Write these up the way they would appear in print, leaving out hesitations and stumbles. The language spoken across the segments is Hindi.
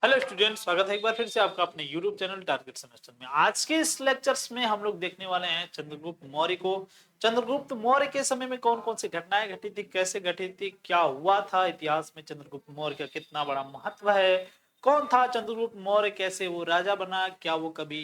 हेलो स्टूडेंट, स्वागत है एक बार फिर से आपका अपने YouTube चैनल टारगेट सेमेस्टर में। आज के इस लेक्चर्स में हम लोग देखने वाले हैं चंद्रगुप्त मौर्य को। चंद्रगुप्त मौर्य के समय में कौन कौन सी घटनाएं घटी थी, कैसे घटी थी, क्या हुआ था, इतिहास में चंद्रगुप्त मौर्य का कितना बड़ा महत्व है, कौन था चंद्रगुप्त मौर्य, कैसे वो राजा बना, क्या वो कभी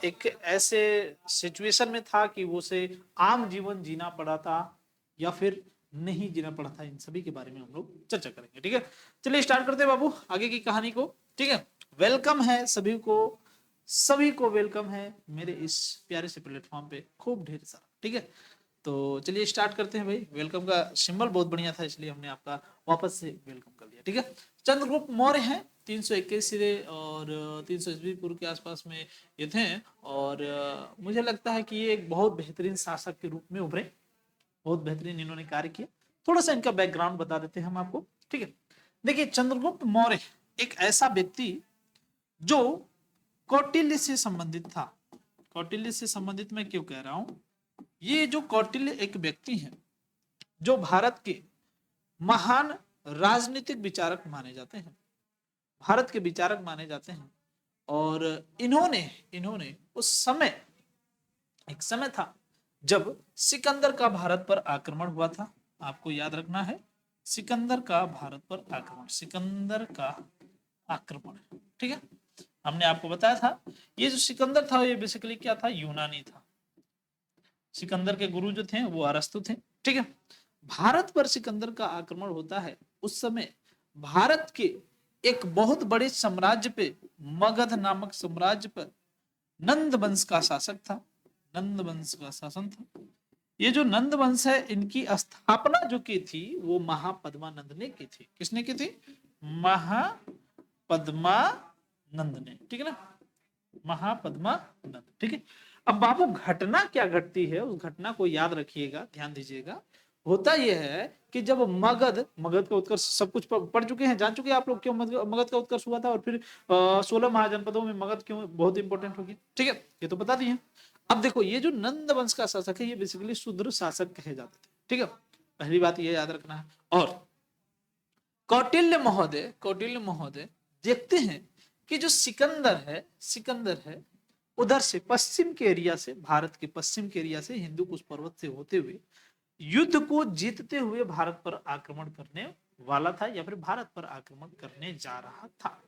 एक ऐसे सिचुएशन में था कि उसे आम जीवन जीना पड़ा था या फिर नहीं जीना पड़ा था। इन सभी के बारे में हम लोग चर्चा करेंगे। ठीक है, चलिए स्टार्ट करते हैं बाबू आगे की कहानी को। ठीक है, वेलकम है सभी को वेलकम है मेरे इस प्यारे से प्लेटफॉर्म पे, खूब ढेर सारा। ठीक है, तो चलिए स्टार्ट करते हैं भाई। वेलकम का सिंबल बहुत बढ़िया था, इसलिए हमने आपका वापस से वेलकम कर लिया। ठीक है, चंद्रगुप्त मौर्य हैं 321 से और 300 ईस्वी पूर्व के आसपास में ये थे। और मुझे लगता है कि ये एक बहुत बेहतरीन शासक के रूप में उभरे, बहुत बेहतरीन इन्होंने कार्य किया। थोड़ा सा इनका बैकग्राउंड बता देते हैं हम आपको। ठीक है, देखिए चंद्रगुप्त मौर्य एक ऐसा व्यक्ति जो कौटिल्य से संबंधित था। कौटिल्य से संबंधित मैं क्यों कह रहा हूं, ये जो कौटिल्य एक व्यक्ति है जो भारत के महान राजनीतिक विचारक माने जाते हैं, भारत के विचारक माने जाते हैं। और इन्होंने इन्होंने उस समय, एक समय था जब सिकंदर का भारत पर आक्रमण हुआ था। आपको याद रखना है, सिकंदर का भारत पर आक्रमण, सिकंदर का आक्रमण। ठीक है, हमने आपको बताया था ये जो सिकंदर था ये बेसिकली क्या था, यूनानी था। सिकंदर के गुरु जो थे वो अरस्तु थे। ठीक है, भारत पर सिकंदर का आक्रमण होता है। उस समय भारत के एक बहुत बड़े साम्राज्य पे, मगध नामक साम्राज्य पर नंद वंश का शासक था, नंद वंश का शासन था। ये जो नंद वंश है, इनकी स्थापना जो की थी वो महापद्मानंद ने की थी। किसने की थी? महापद्मानंद ने। ठीक है ना, महापद्मानंद। ठीक है, अब बाबू घटना क्या घटती है, उस घटना को याद रखिएगा, ध्यान दीजिएगा। होता यह है कि जब मगध मगध का उत्कर्ष सब कुछ पढ़ चुके हैं, जान चुके हैं आप लोग क्यों मगध का उत्कर्ष हुआ था और फिर 16 महाजनपदों में मगध क्यों बहुत इंपॉर्टेंट होगी। ठीक है, ये तो बता दिए। अब देखो ये जो नंद वंश का शासक है ये बेसिकली शूद्र शासक कहे जाते थे। ठीक है, पहली बात ये याद रखना है। और कौटिल्य महोदय देखते हैं कि जो सिकंदर है उधर से पश्चिम के एरिया से, भारत के पश्चिम के एरिया से हिंदू कुश पर्वत से होते हुए युद्ध को जीतते हुए भारत पर आक्रमण करने वाला था या फिर भारत पर आक्रमण करने जा रहा था।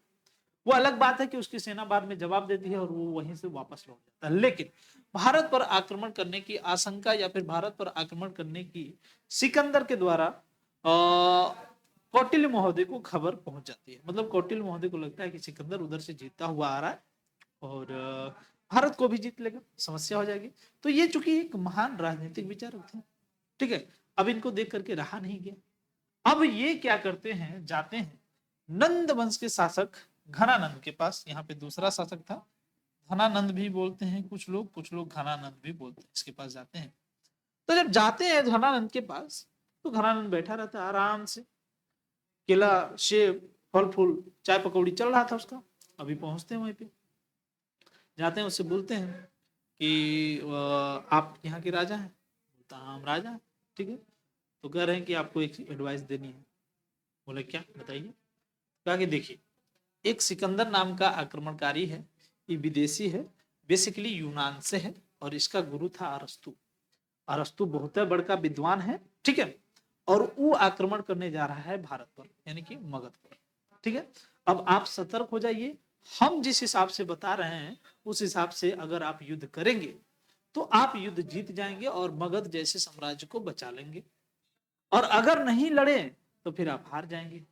वो अलग बात है कि उसकी सेना बाद में जवाब देती है और वो वहीं से वापस लौट जाता है, लेकिन भारत पर आक्रमण करने की आशंका या फिर भारत पर आक्रमण करने की सिकंदर के द्वारा कौटिल्य महोदय को खबर पहुंच जाती है। मतलब कौटिल्य महोदय को लगता है कि सिकंदर उधर से जीतता हुआ आ रहा है और भारत को भी जीत लेगा, समस्या हो जाएगी। तो ये चूंकि एक महान राजनीतिक विचारक थे, ठीक है, अब इनको देख करके रहा नहीं गया। अब ये क्या करते हैं, जाते हैं नंद वंश के शासक घनानंद के पास। यहाँ पे दूसरा शासक था, घनानंद भी बोलते हैं कुछ लोग घनानंद भी बोलते हैं। इसके पास जाते हैं, तो जब जाते हैं घनानंद के पास तो घनानंद बैठा रहता है आराम से, केला सेब फल फूल चाय पकौड़ी चल रहा था उसका। अभी पहुंचते हैं वहीं पे, जाते हैं उससे बोलते हैं कि आप यहाँ के राजा हैं? बोलता हाँ हम राजा हैं। ठीक है, तो कह रहे हैं कि आपको एक एडवाइस देनी है। बोले क्या, बताइए। कहा कि देखिए एक सिकंदर नाम का आक्रमणकारी है, ये विदेशी है, बेसिकली यूनान से है और इसका गुरु था अरस्तु। अरस्तु बहुत बड़का विद्वान है, ठीक है, और वो आक्रमण करने जा रहा है भारत पर, यानी कि मगध पर। ठीक है, अब आप सतर्क हो जाइए। हम जिस हिसाब से बता रहे हैं उस हिसाब से अगर आप युद्ध करेंगे तो आप युद्ध जीत जाएंगे और मगध जैसे साम्राज्य को बचा लेंगे, और अगर नहीं लड़े तो फिर आप हार जाएंगे।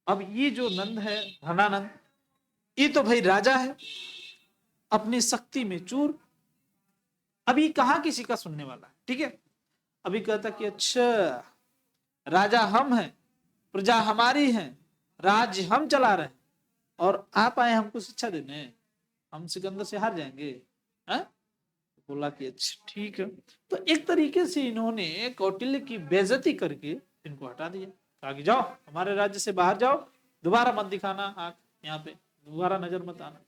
अब ये जो नंद है, घनानंद, ये तो भाई राजा है, अपनी शक्ति में चूर। अभी कहां किसी का सुनने वाला है। ठीक है, अभी कहता कि अच्छा राजा हम हैं, प्रजा हमारी है, राज्य हम चला रहे हैं और आप आए हमको शिक्षा देने, हम सिकंदर से हार जाएंगे? है? बोला कि अच्छा ठीक है। तो एक तरीके से इन्होंने कौटिल्य की बेइज्जती करके इनको हटा दिया। कहा कि जाओ हमारे राज्य से बाहर जाओ, दोबारा मत दिखाना आंख यहाँ पे, दोबारा नजर मत आना।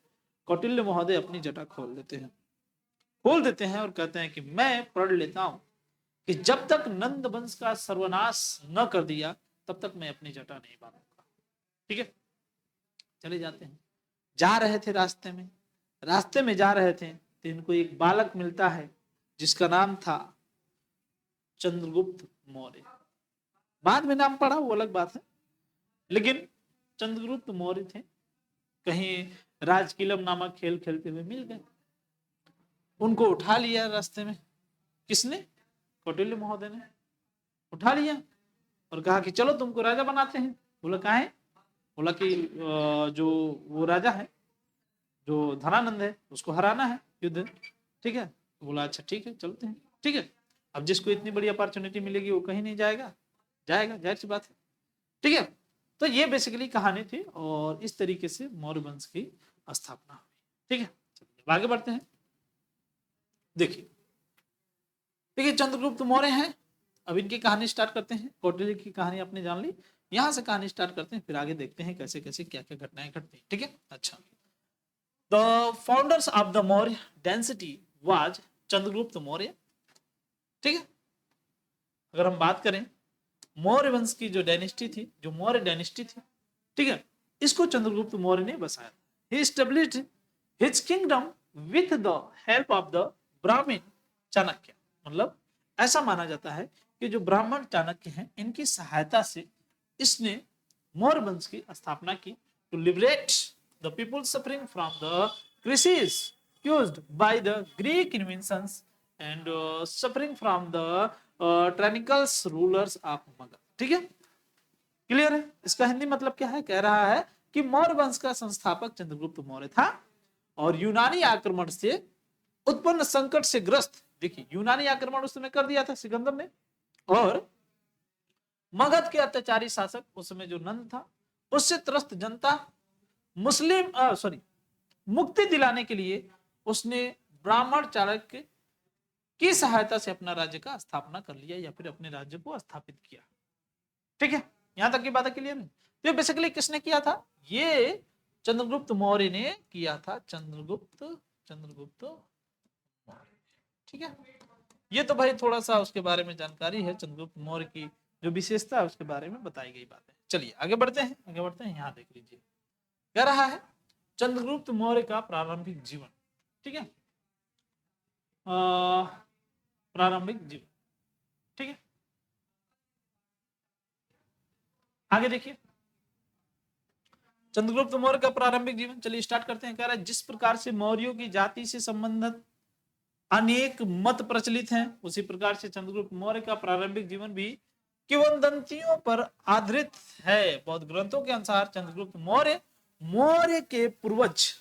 कौटिल्य महोदय अपनी जटा खोल देते हैं और कहते हैं कि मैं पढ़ लेता हूं कि जब तक नंद वंश का सर्वनाश न कर दिया तब तक मैं अपनी जटा नहीं बांधूंगा। ठीक है, चले जाते हैं। जा रहे थे रास्ते में जा रहे थे तो इनको एक बालक मिलता है जिसका नाम था चंद्रगुप्त मौर्य। बाद में नाम पड़ा वो अलग बात है, लेकिन चंद्रगुप्त मौर्य थे। कहीं राजकिलम नामक खेल खेलते हुए मिल गए, उनको उठा लिया रास्ते में। किसने? कौटिल्य महोदय ने उठा लिया और कहा कि चलो तुमको राजा बनाते हैं। बोला कहाँ है? बोला कि जो वो राजा है जो धनानंद है उसको हराना है युद्ध। ठीक है, बोला अच्छा ठीक है चलते हैं। ठीक है, अब जिसको इतनी बड़ी अपॉर्चुनिटी मिलेगी वो कहीं नहीं जाएगा, जाहिर सी बात है। ठीक है, तो ये बेसिकली कहानी थी और इस तरीके से मौर्य वंश की स्थापना हुई। ठीक है, आगे बढ़ते हैं। देखिए चंद्रगुप्त मौर्य हैं। अब इनकी कहानी स्टार्ट करते हैं। कौटिल्य की कहानी आपने जान ली, यहां से कहानी स्टार्ट करते हैं, फिर आगे देखते हैं कैसे कैसे क्या क्या घटनाएं घटती हैं। ठीक है, अच्छा। The founders of the Maurya density was Chandragupta Maurya. ठीक है, अगर हम बात करें मौर्य वंश की जो डायनेस्टी थी, जो मौर्य डायनेस्टी थी, ठीक है, इसको चंद्रगुप्त मौर्य ने बसाया। ही established his kingdom with the help of the ब्राह्मण चाणक्य। मतलब ऐसा माना जाता है कि जो ब्राह्मण चाणक्य हैं इनकी सहायता से इसने मौर्य वंश की स्थापना की, to liberate the people suffering from the crisis caused by the Greek inventions and suffering from the tyrannical rulers of Magध। ठीक है, क्लियर है? इसका हिंदी मतलब क्या है? कह रहा है कि मौर्य वंश का संस्थापक चंद्रगुप्त मौर्य था और यूनानी आक्रमण से उत्पन्न संकट से ग्रस्त, देखिए यूनानी आक्रमण उस समय कर दिया था सिकंदर ने, और मगध के अत्याचारी शासक उस समय जो नंद था उससे त्रस्त जनता मुक्ति दिलाने के लिए उसने ब्राह्मण चाणक्य की सहायता से अपना राज्य का स्थापना कर लिया या फिर अपने राज्य को स्थापित किया। ठीक है, यहां तक की बात क्लियर है? तो बेसिकली किसने किया था? ये चंद्रगुप्त मौर्य ने किया था। चंद्रगुप्त मौर्य। ठीक है, ये तो भाई थोड़ा सा उसके बारे में जानकारी है, चंद्रगुप्त मौर्य की जो विशेषता है उसके बारे में बताई गई बात है। चलिए आगे बढ़ते हैं, यहाँ देख लीजिए कह रहा है चंद्रगुप्त मौर्य का प्रारंभिक जीवन। ठीक है, प्रारंभिक जीवन। ठीक है, आगे देखिए चंद्रगुप्त मौर्य का प्रारंभिक जीवन। चलिए स्टार्ट करते हैं। कह रहा है जिस प्रकार से मौर्यों की जाति से संबंधित अनेक मत प्रचलित हैं, उसी प्रकार से चंद्रगुप्त मौर्य का प्रारंभिक जीवन भी किंवदंतियों पर आधारित है। बौद्ध ग्रंथों के अनुसार चंद्रगुप्त मौर्य के पूर्वज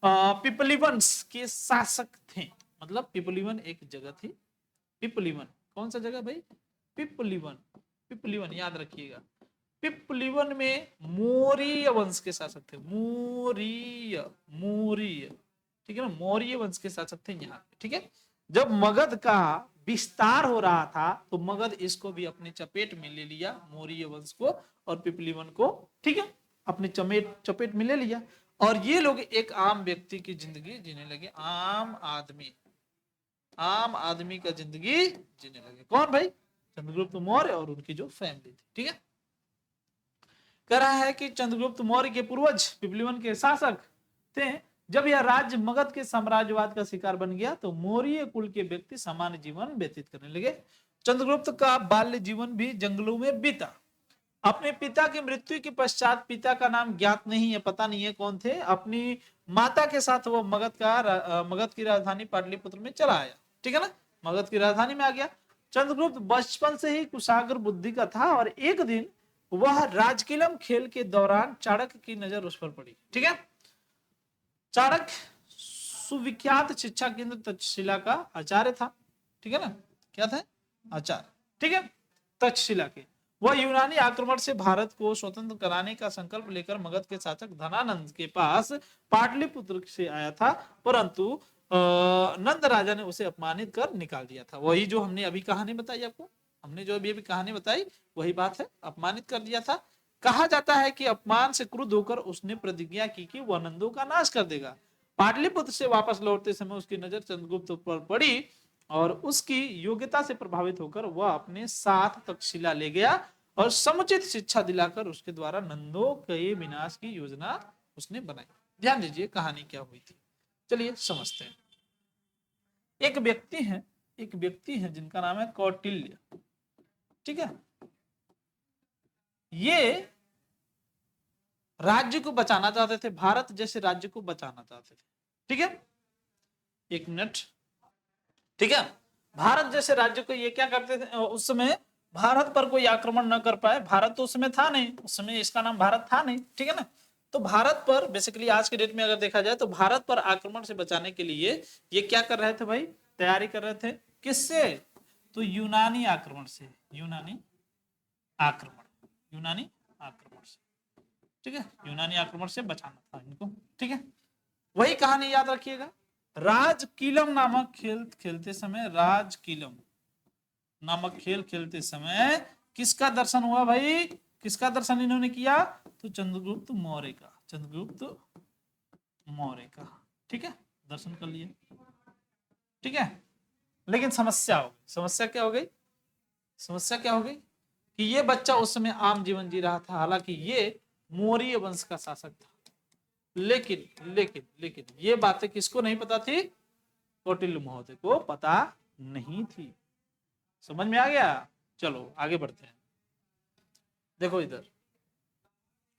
पिपलीवंश के शासक थे। मतलब पिपलीवन एक जगह थी। पिपलीवन कौन सा जगह भाई? पिपलीवन याद रखिएगा। पिपलीवन में मौर्य वंश के शासक थे। मौर्य ठीक है ना, मौर्य वंश के शासक थे यहाँ पे। ठीक है, जब मगध का विस्तार हो रहा था तो मगध इसको भी अपने चपेट में ले लिया, मौर्य वंश को और पिपलीवन को। ठीक है, अपने चपेट में ले लिया और ये लोग एक आम व्यक्ति की जिंदगी जीने लगे। आम आदमी का जिंदगी जीने लगे। कौन भाई? चंद्रगुप्त मौर्य और उनकी जो फैमिली थी। ठीक है, कह रहा है कि चंद्रगुप्त मौर्य के पूर्वज पिपलीवन के शासक थे। जब यह राज्य मगध के साम्राज्यवाद का शिकार बन गया तो मौर्य कुल के व्यक्ति सामान्य जीवन व्यतीत करने लगे। चंद्रगुप्त का बाल्य जीवन भी जंगलों में बीता। अपने पिता की मृत्यु के पश्चात, पिता का नाम ज्ञात नहीं है, पता नहीं है कौन थे, अपनी माता के साथ वो मगध की राजधानी पाटलिपुत्र में चला आया। ठीक है ना, मगध की राजधानी में आ गया। चंद्रगुप्त बचपन से ही कुशाग्र बुद्धि का था और एक दिन वह राजकिलम खेल के दौरान चाणक्य की नजर उस पर पड़ी। ठीक है, चाणक्य सुविख्यात शिक्षा केंद्र तक्षशिला का आचार्य था। ठीक है ना, क्या था? आचार्य। ठीक है, तक्षशिला के। वह यूनानी आक्रमण से भारत को स्वतंत्र कराने का संकल्प लेकर मगध के शासक धनानंद के पास पाटलिपुत्र से आया था, परंतु नंद राजा ने उसे अपमानित कर निकाल दिया था। वही जो हमने अभी कहानी बताई आपको, हमने जो अभी कहानी बताई वही बात है, अपमानित कर दिया था। कहा जाता है कि अपमान से क्रुद्ध होकर उसने प्रतिज्ञा की कि वह नंदों का नाश कर देगा। पाटलिपुत्र से वापस लौटते समय उसकी नजर चंद्रगुप्त पर पड़ी और उसकी योग्यता से प्रभावित होकर वह अपने साथ तक्षशिला ले गया और समुचित शिक्षा दिलाकर उसके द्वारा नंदों के विनाश की योजना उसने बनाई। ध्यान दीजिए कहानी क्या हुई थी, चलिए समझते हैं। एक व्यक्ति है जिनका नाम है कौटिल्य, ठीक है। ये राज्य को बचाना चाहते थे, भारत जैसे राज्य को बचाना चाहते थे, ठीक है। एक मिनट, ठीक है। भारत जैसे राज्य को ये क्या करते थे, उस समय भारत पर कोई आक्रमण न कर पाए, भारत तो उस समय था नहीं, उस समय इसका नाम भारत था नहीं, ठीक है ना। तो भारत पर बेसिकली आज के डेट में अगर देखा जाए तो भारत पर आक्रमण से बचाने के लिए ये क्या कर रहे थे भाई, तैयारी कर रहे थे। किससे? तो यूनानी आक्रमण से, यूनानी आक्रमण से, ठीक है। यूनानी आक्रमण से बचाना था इनको, ठीक है। वही कहानी याद रखिएगा। राजकीलम नामक खेल खेलते समय, राजकीलम नामक खेल खेलते समय किसका दर्शन हुआ भाई, किसका दर्शन इन्होंने किया? तो चंद्रगुप्त मौर्य का, चंद्रगुप्त मौर्य का, ठीक है। दर्शन कर लिए, ठीक है। लेकिन समस्या हो गई, समस्या क्या हो गई? समस्या क्या हो गई कि ये बच्चा उस समय आम जीवन जी रहा था, हालांकि ये मौर्य वंश का शासक था। लेकिन लेकिन लेकिन ये बातें किसको नहीं पता थी? कौटिल्य महोदय को पता नहीं थी। समझ में आ गया? चलो आगे बढ़ते हैं। देखो इधर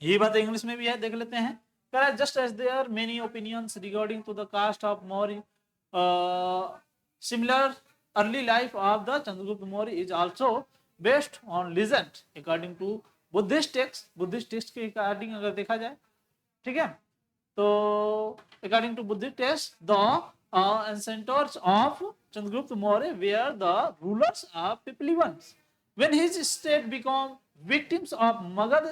ये बात इंग्लिश में भी है, देख लेते हैं। Just as there many opinions regarding to the caste of Maurya, similar early life of the Chandragupta Maurya is also based on legend according to Buddhist text. Buddhist text के अकॉर्डिंग अगर देखा जाए, ठीक है, तो according to Buddhist text the ancestors of Chandragupta Maurya were the rulers of Pipilivans. When his state became victims of Magad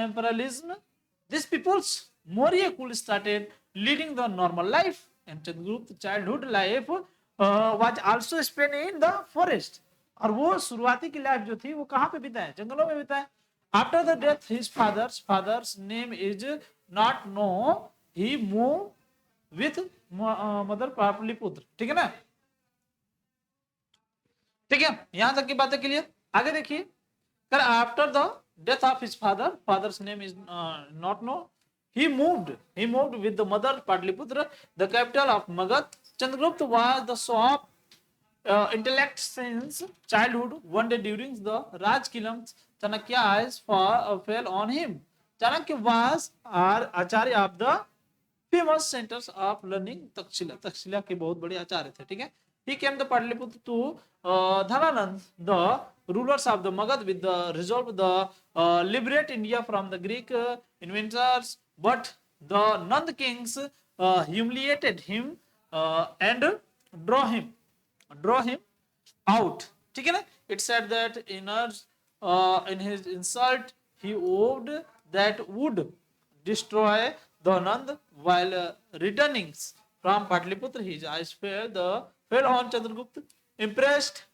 imperialism, these people's Maurya cool started leading the normal life, and Chandragupta childhood life was also spent in the forest. और वो शुरुआती की लाइफ जो थी वो कहाँ पे बिताए? जंगलों में बिताए। After the death his father's name is not known. He moved with mother Pataliputra, ठीक है ना। ठीक है, यहां तक की बातें क्लियर। आगे देखिए, after the death of his father's name is not know, he moved with the mother Patliputra, the capital of Magad. Chandragupta was the soft intellect since childhood. One day during the Rajkilam, Chanakya eyes fell on him. Chanakya was acharya of the famous centres of learning Takshashila, Takshashila के बहुत बड़े आचार्य थे, ठीक है। He came the Pataliputra to Dhanananda the rulers of the Magadha with the resolve the liberate India from the Greek inventors, but the Nanda kings humiliated him and draw him out, ठीक है ना। It said that in his insult he vowed that would destroy the Nand. While returning from Patliputra, his eyes fell on Chandragupta. Impressed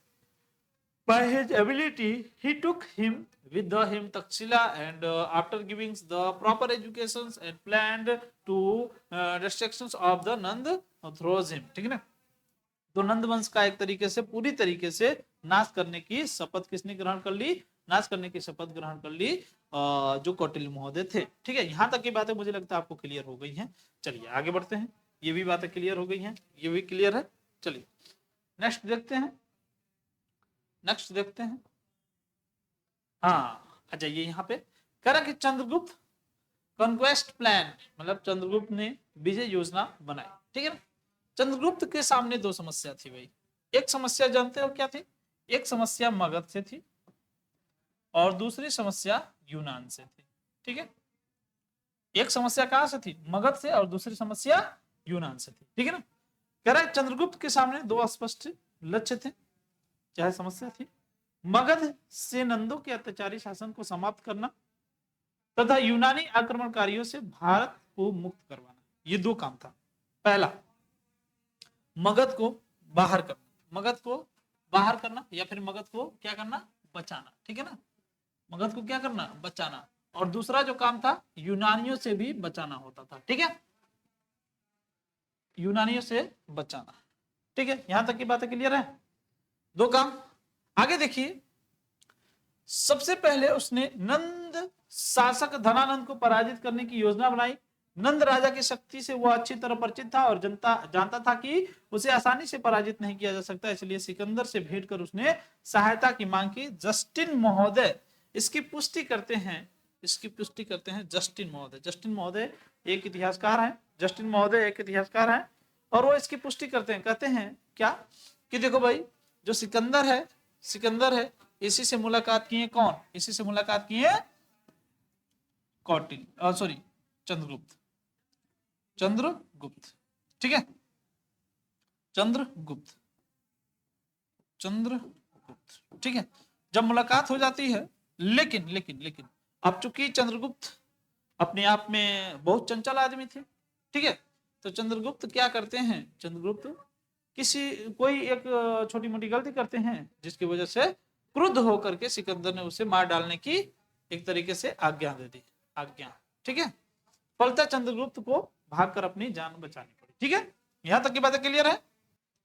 by his ability, he took him with him Takshila, and after giving the proper educations and planned to destructions of the Nand, throws him, ठीक है ना। तो नंद वंश का एक तरीके से पूरी तरीके से नाश करने की शपथ किसने ग्रहण कर ली? नाश करने की शपथ ग्रहण कर ली जो कौटिल्य महोदय थे, ठीक है। यहां तक की बातें मुझे लगता है आपको क्लियर हो गई हैं। चलिए आगे बढ़ते हैं। ये भी बातें क्लियर हो गई हैं, ये भी क्लियर है। चलिए नेक्स्ट देखते हैं, नेक्स्ट देखते हैं। हाँ आ जाइए, यहाँ पे कह रहा कि चंद्रगुप्त कॉन्क्वेस्ट प्लान, मतलब चंद्रगुप्त ने विजय योजना बनाई, ठीक है ना। चंद्रगुप्त के सामने दो समस्या थी भाई। एक समस्या जानते हो क्या थी? एक समस्या मगध से थी और दूसरी समस्या यूनान से थी, ठीक है। एक समस्या कहां से थी? मगध से, और दूसरी समस्या यूनान से थी, ठीक है ना। कह रहा है चंद्रगुप्त के सामने दो स्पष्ट लक्ष्य थे, क्या समस्या थी? मगध से नंदों के अत्याचारी शासन को समाप्त करना तथा यूनानी आक्रमणकारियों से भारत को मुक्त करवाना। ये दो काम था। पहला, मगध को बाहर करना, मगध को बाहर करना, या फिर मगध को क्या करना? बचाना, ठीक है ना। मगध को क्या करना? बचाना। और दूसरा जो काम था, यूनानियों से भी बचाना होता था, ठीक है, यूनानियों से बचाना, ठीक है। यहां तक की बातें क्लियर है? दो काम। आगे देखिए, सबसे पहले उसने नंद शासक धनानंद को पराजित करने की योजना बनाई। नंद राजा की शक्ति से वह अच्छी तरह परिचित था और जानता था कि उसे आसानी से पराजित नहीं किया जा सकता, इसलिए सिकंदर से भेंट कर उसने सहायता की मांग की। जस्टिन महोदय इसकी पुष्टि करते हैं जस्टिन महोदय एक इतिहासकार हैं। जस्टिन महोदय एक इतिहासकार हैं और वो इसकी पुष्टि करते हैं, कहते हैं क्या कि देखो भाई, जो सिकंदर है इसी से मुलाकात किए कौन? इसी से मुलाकात किए कौटिल्य, सॉरी चंद्रगुप्त, ठीक है, चंद्रगुप्त, ठीक है। जब मुलाकात हो जाती है, लेकिन अब चूंकि चंद्रगुप्त अपने आप में बहुत चंचल आदमी थे, ठीक है, तो चंद्रगुप्त क्या करते हैं, चंद्रगुप्त कोई एक छोटी मोटी गलती करते हैं जिसकी वजह से क्रुद्ध होकर के सिकंदर ने उसे मार डालने की एक तरीके से आज्ञा दे दी, ठीक है। फलतः चंद्रगुप्त को भागकर अपनी जान बचानी पड़ी, ठीक है। यहां तक की बातें क्लियर है?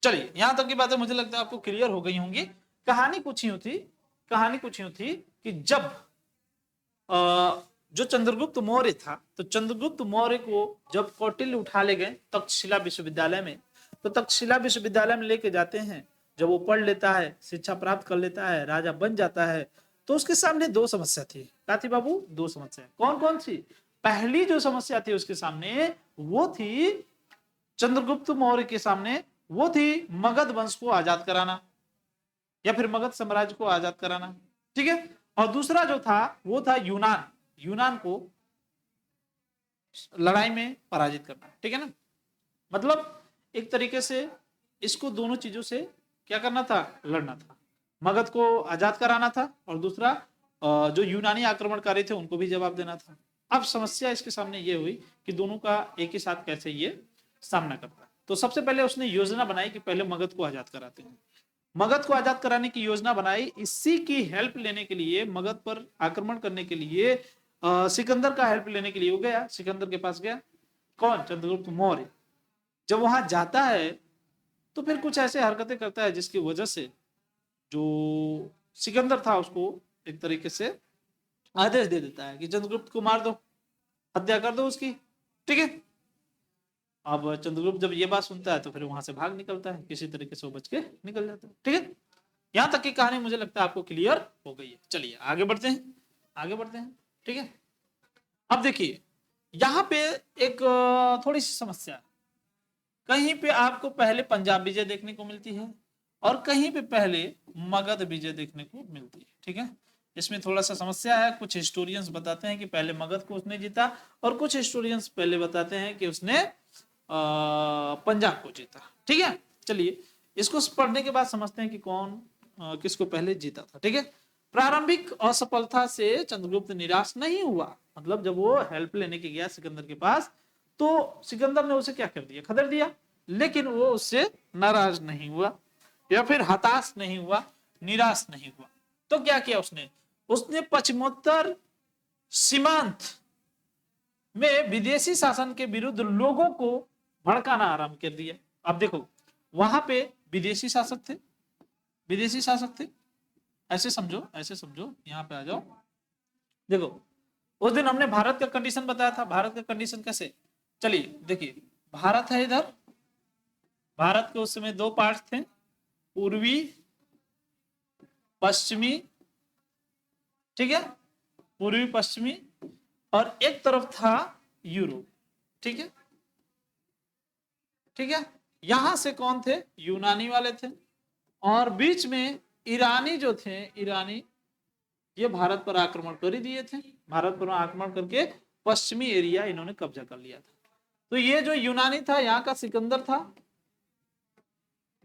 चलिए, यहां तक की बातें मुझे लगता है आपको क्लियर हो गई होंगी। कहानी कुछ यूं थी कि जब जो चंद्रगुप्त मौर्य था, तो चंद्रगुप्त मौर्य को जब कौटिल्य उठा ले गए तक्षशिला विश्वविद्यालय में, तो तक्षशिला विश्वविद्यालय में लेके जाते हैं। जब वो पढ़ लेता है, शिक्षा प्राप्त कर लेता है, राजा बन जाता है, तो उसके सामने दो समस्या थी। क्या थी बाबू? दो समस्या। कौन कौन सी? पहली जो समस्या थी उसके सामने, वो थी चंद्रगुप्त मौर्य के सामने, वो थी मगध वंश को आजाद कराना या फिर मगध साम्राज्य को आजाद कराना, ठीक है। और दूसरा जो था वो था यूनान को लड़ाई में पराजित करना, ठीक है ना। मतलब एक तरीके से इसको दोनों चीजों से क्या करना था? लड़ना था। मगध को आजाद कराना था और दूसरा जो यूनानी आक्रमणकारी थे उनको भी जवाब देना था। अब समस्या इसके सामने ये हुई कि दोनों का एक ही साथ कैसे ये सामना करता है। तो सबसे पहले उसने योजना बनाई कि पहले मगध को आजाद कराते हैं। मगध को आजाद कराने की योजना बनाई। इसी की हेल्प लेने के लिए, मगध पर आक्रमण करने के लिए सिकंदर का हेल्प लेने के लिए वो गया, सिकंदर के पास गया। कौन? चंद्रगुप्त मौर्य। जब वहां जाता है तो फिर कुछ ऐसे हरकतें करता है जिसकी वजह से जो सिकंदर था उसको एक तरीके से आदेश दे देता है कि चंद्रगुप्त को मार दो, हत्या कर दो उसकी, ठीक है। अब चंद्रगुप्त जब ये बात सुनता है तो फिर वहां से भाग निकलता है, किसी तरीके से वो बच के निकल जाता है, ठीक है। यहां तक की कहानी मुझे लगता है आपको क्लियर हो गई है। चलिए आगे बढ़ते हैं, ठीक है। अब देखिए यहां पे एक थोड़ी सी समस्या है। कहीं पे आपको पहले पंजाब विजय देखने को मिलती है और कहीं पे पहले मगध विजय देखने को मिलती है, ठीक है। इसमें थोड़ा सा समस्या है। कुछ हिस्टोरियंस बताते हैं कि पहले मगध को उसने जीता और कुछ हिस्टोरियंस पहले बताते हैं कि उसने पंजाब को जीता, ठीक है। चलिए इसको पढ़ने के बाद समझते हैं कि कौन किसको पहले जीता था, ठीक है। प्रारंभिक असफलता से चंद्रगुप्त निराश नहीं हुआ। मतलब जब वो हेल्प लेने के गया सिकंदर के पास तो सिकंदर ने उसे क्या कर दिया? खदेड़ दिया। लेकिन वो उससे नाराज नहीं हुआ या फिर हताश नहीं हुआ, निराश नहीं हुआ। तो क्या किया उसने पश्चिमोत्तर सीमांत में विदेशी शासन के विरुद्ध लोगों को भड़काना आरंभ कर दिया। अब देखो वहां पे विदेशी शासक थे, ऐसे समझो, यहाँ पे आ जाओ। देखो उस दिन हमने भारत का कंडीशन बताया था। भारत का कंडीशन कैसे? चलिए देखिए, भारत है इधर। भारत के उस समय दो पार्ट थे, पूर्वी पश्चिमी, ठीक है, पूर्वी पश्चिमी, और एक तरफ था यूरोप, ठीक है, ठीक है। यहां से कौन थे? यूनानी वाले थे और बीच में ईरानी जो थे, ईरानी ये भारत पर आक्रमण कर ही दिए थे। भारत पर आक्रमण करके पश्चिमी एरिया इन्होंने कब्जा कर लिया था। तो ये जो यूनानी था यहाँ का सिकंदर था,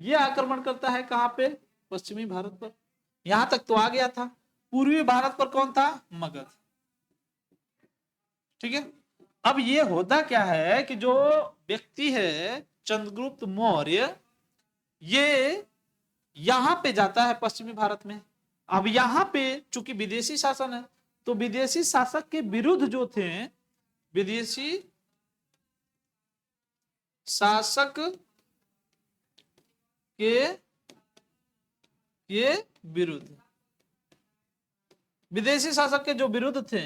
ये आक्रमण करता है कहां पे? पश्चिमी भारत पर। यहां तक तो आ गया था। पूर्वी भारत पर कौन था? मगध, ठीक है। अब ये होता क्या है कि जो व्यक्ति है चंद्रगुप्त मौर्य, ये यहां पे जाता है पश्चिमी भारत में। अब यहां पे चूंकि विदेशी शासन है तो विदेशी शासक के विरुद्ध जो थे, विदेशी शासक के विरुद्ध, विदेशी शासक के जो विरुद्ध थे,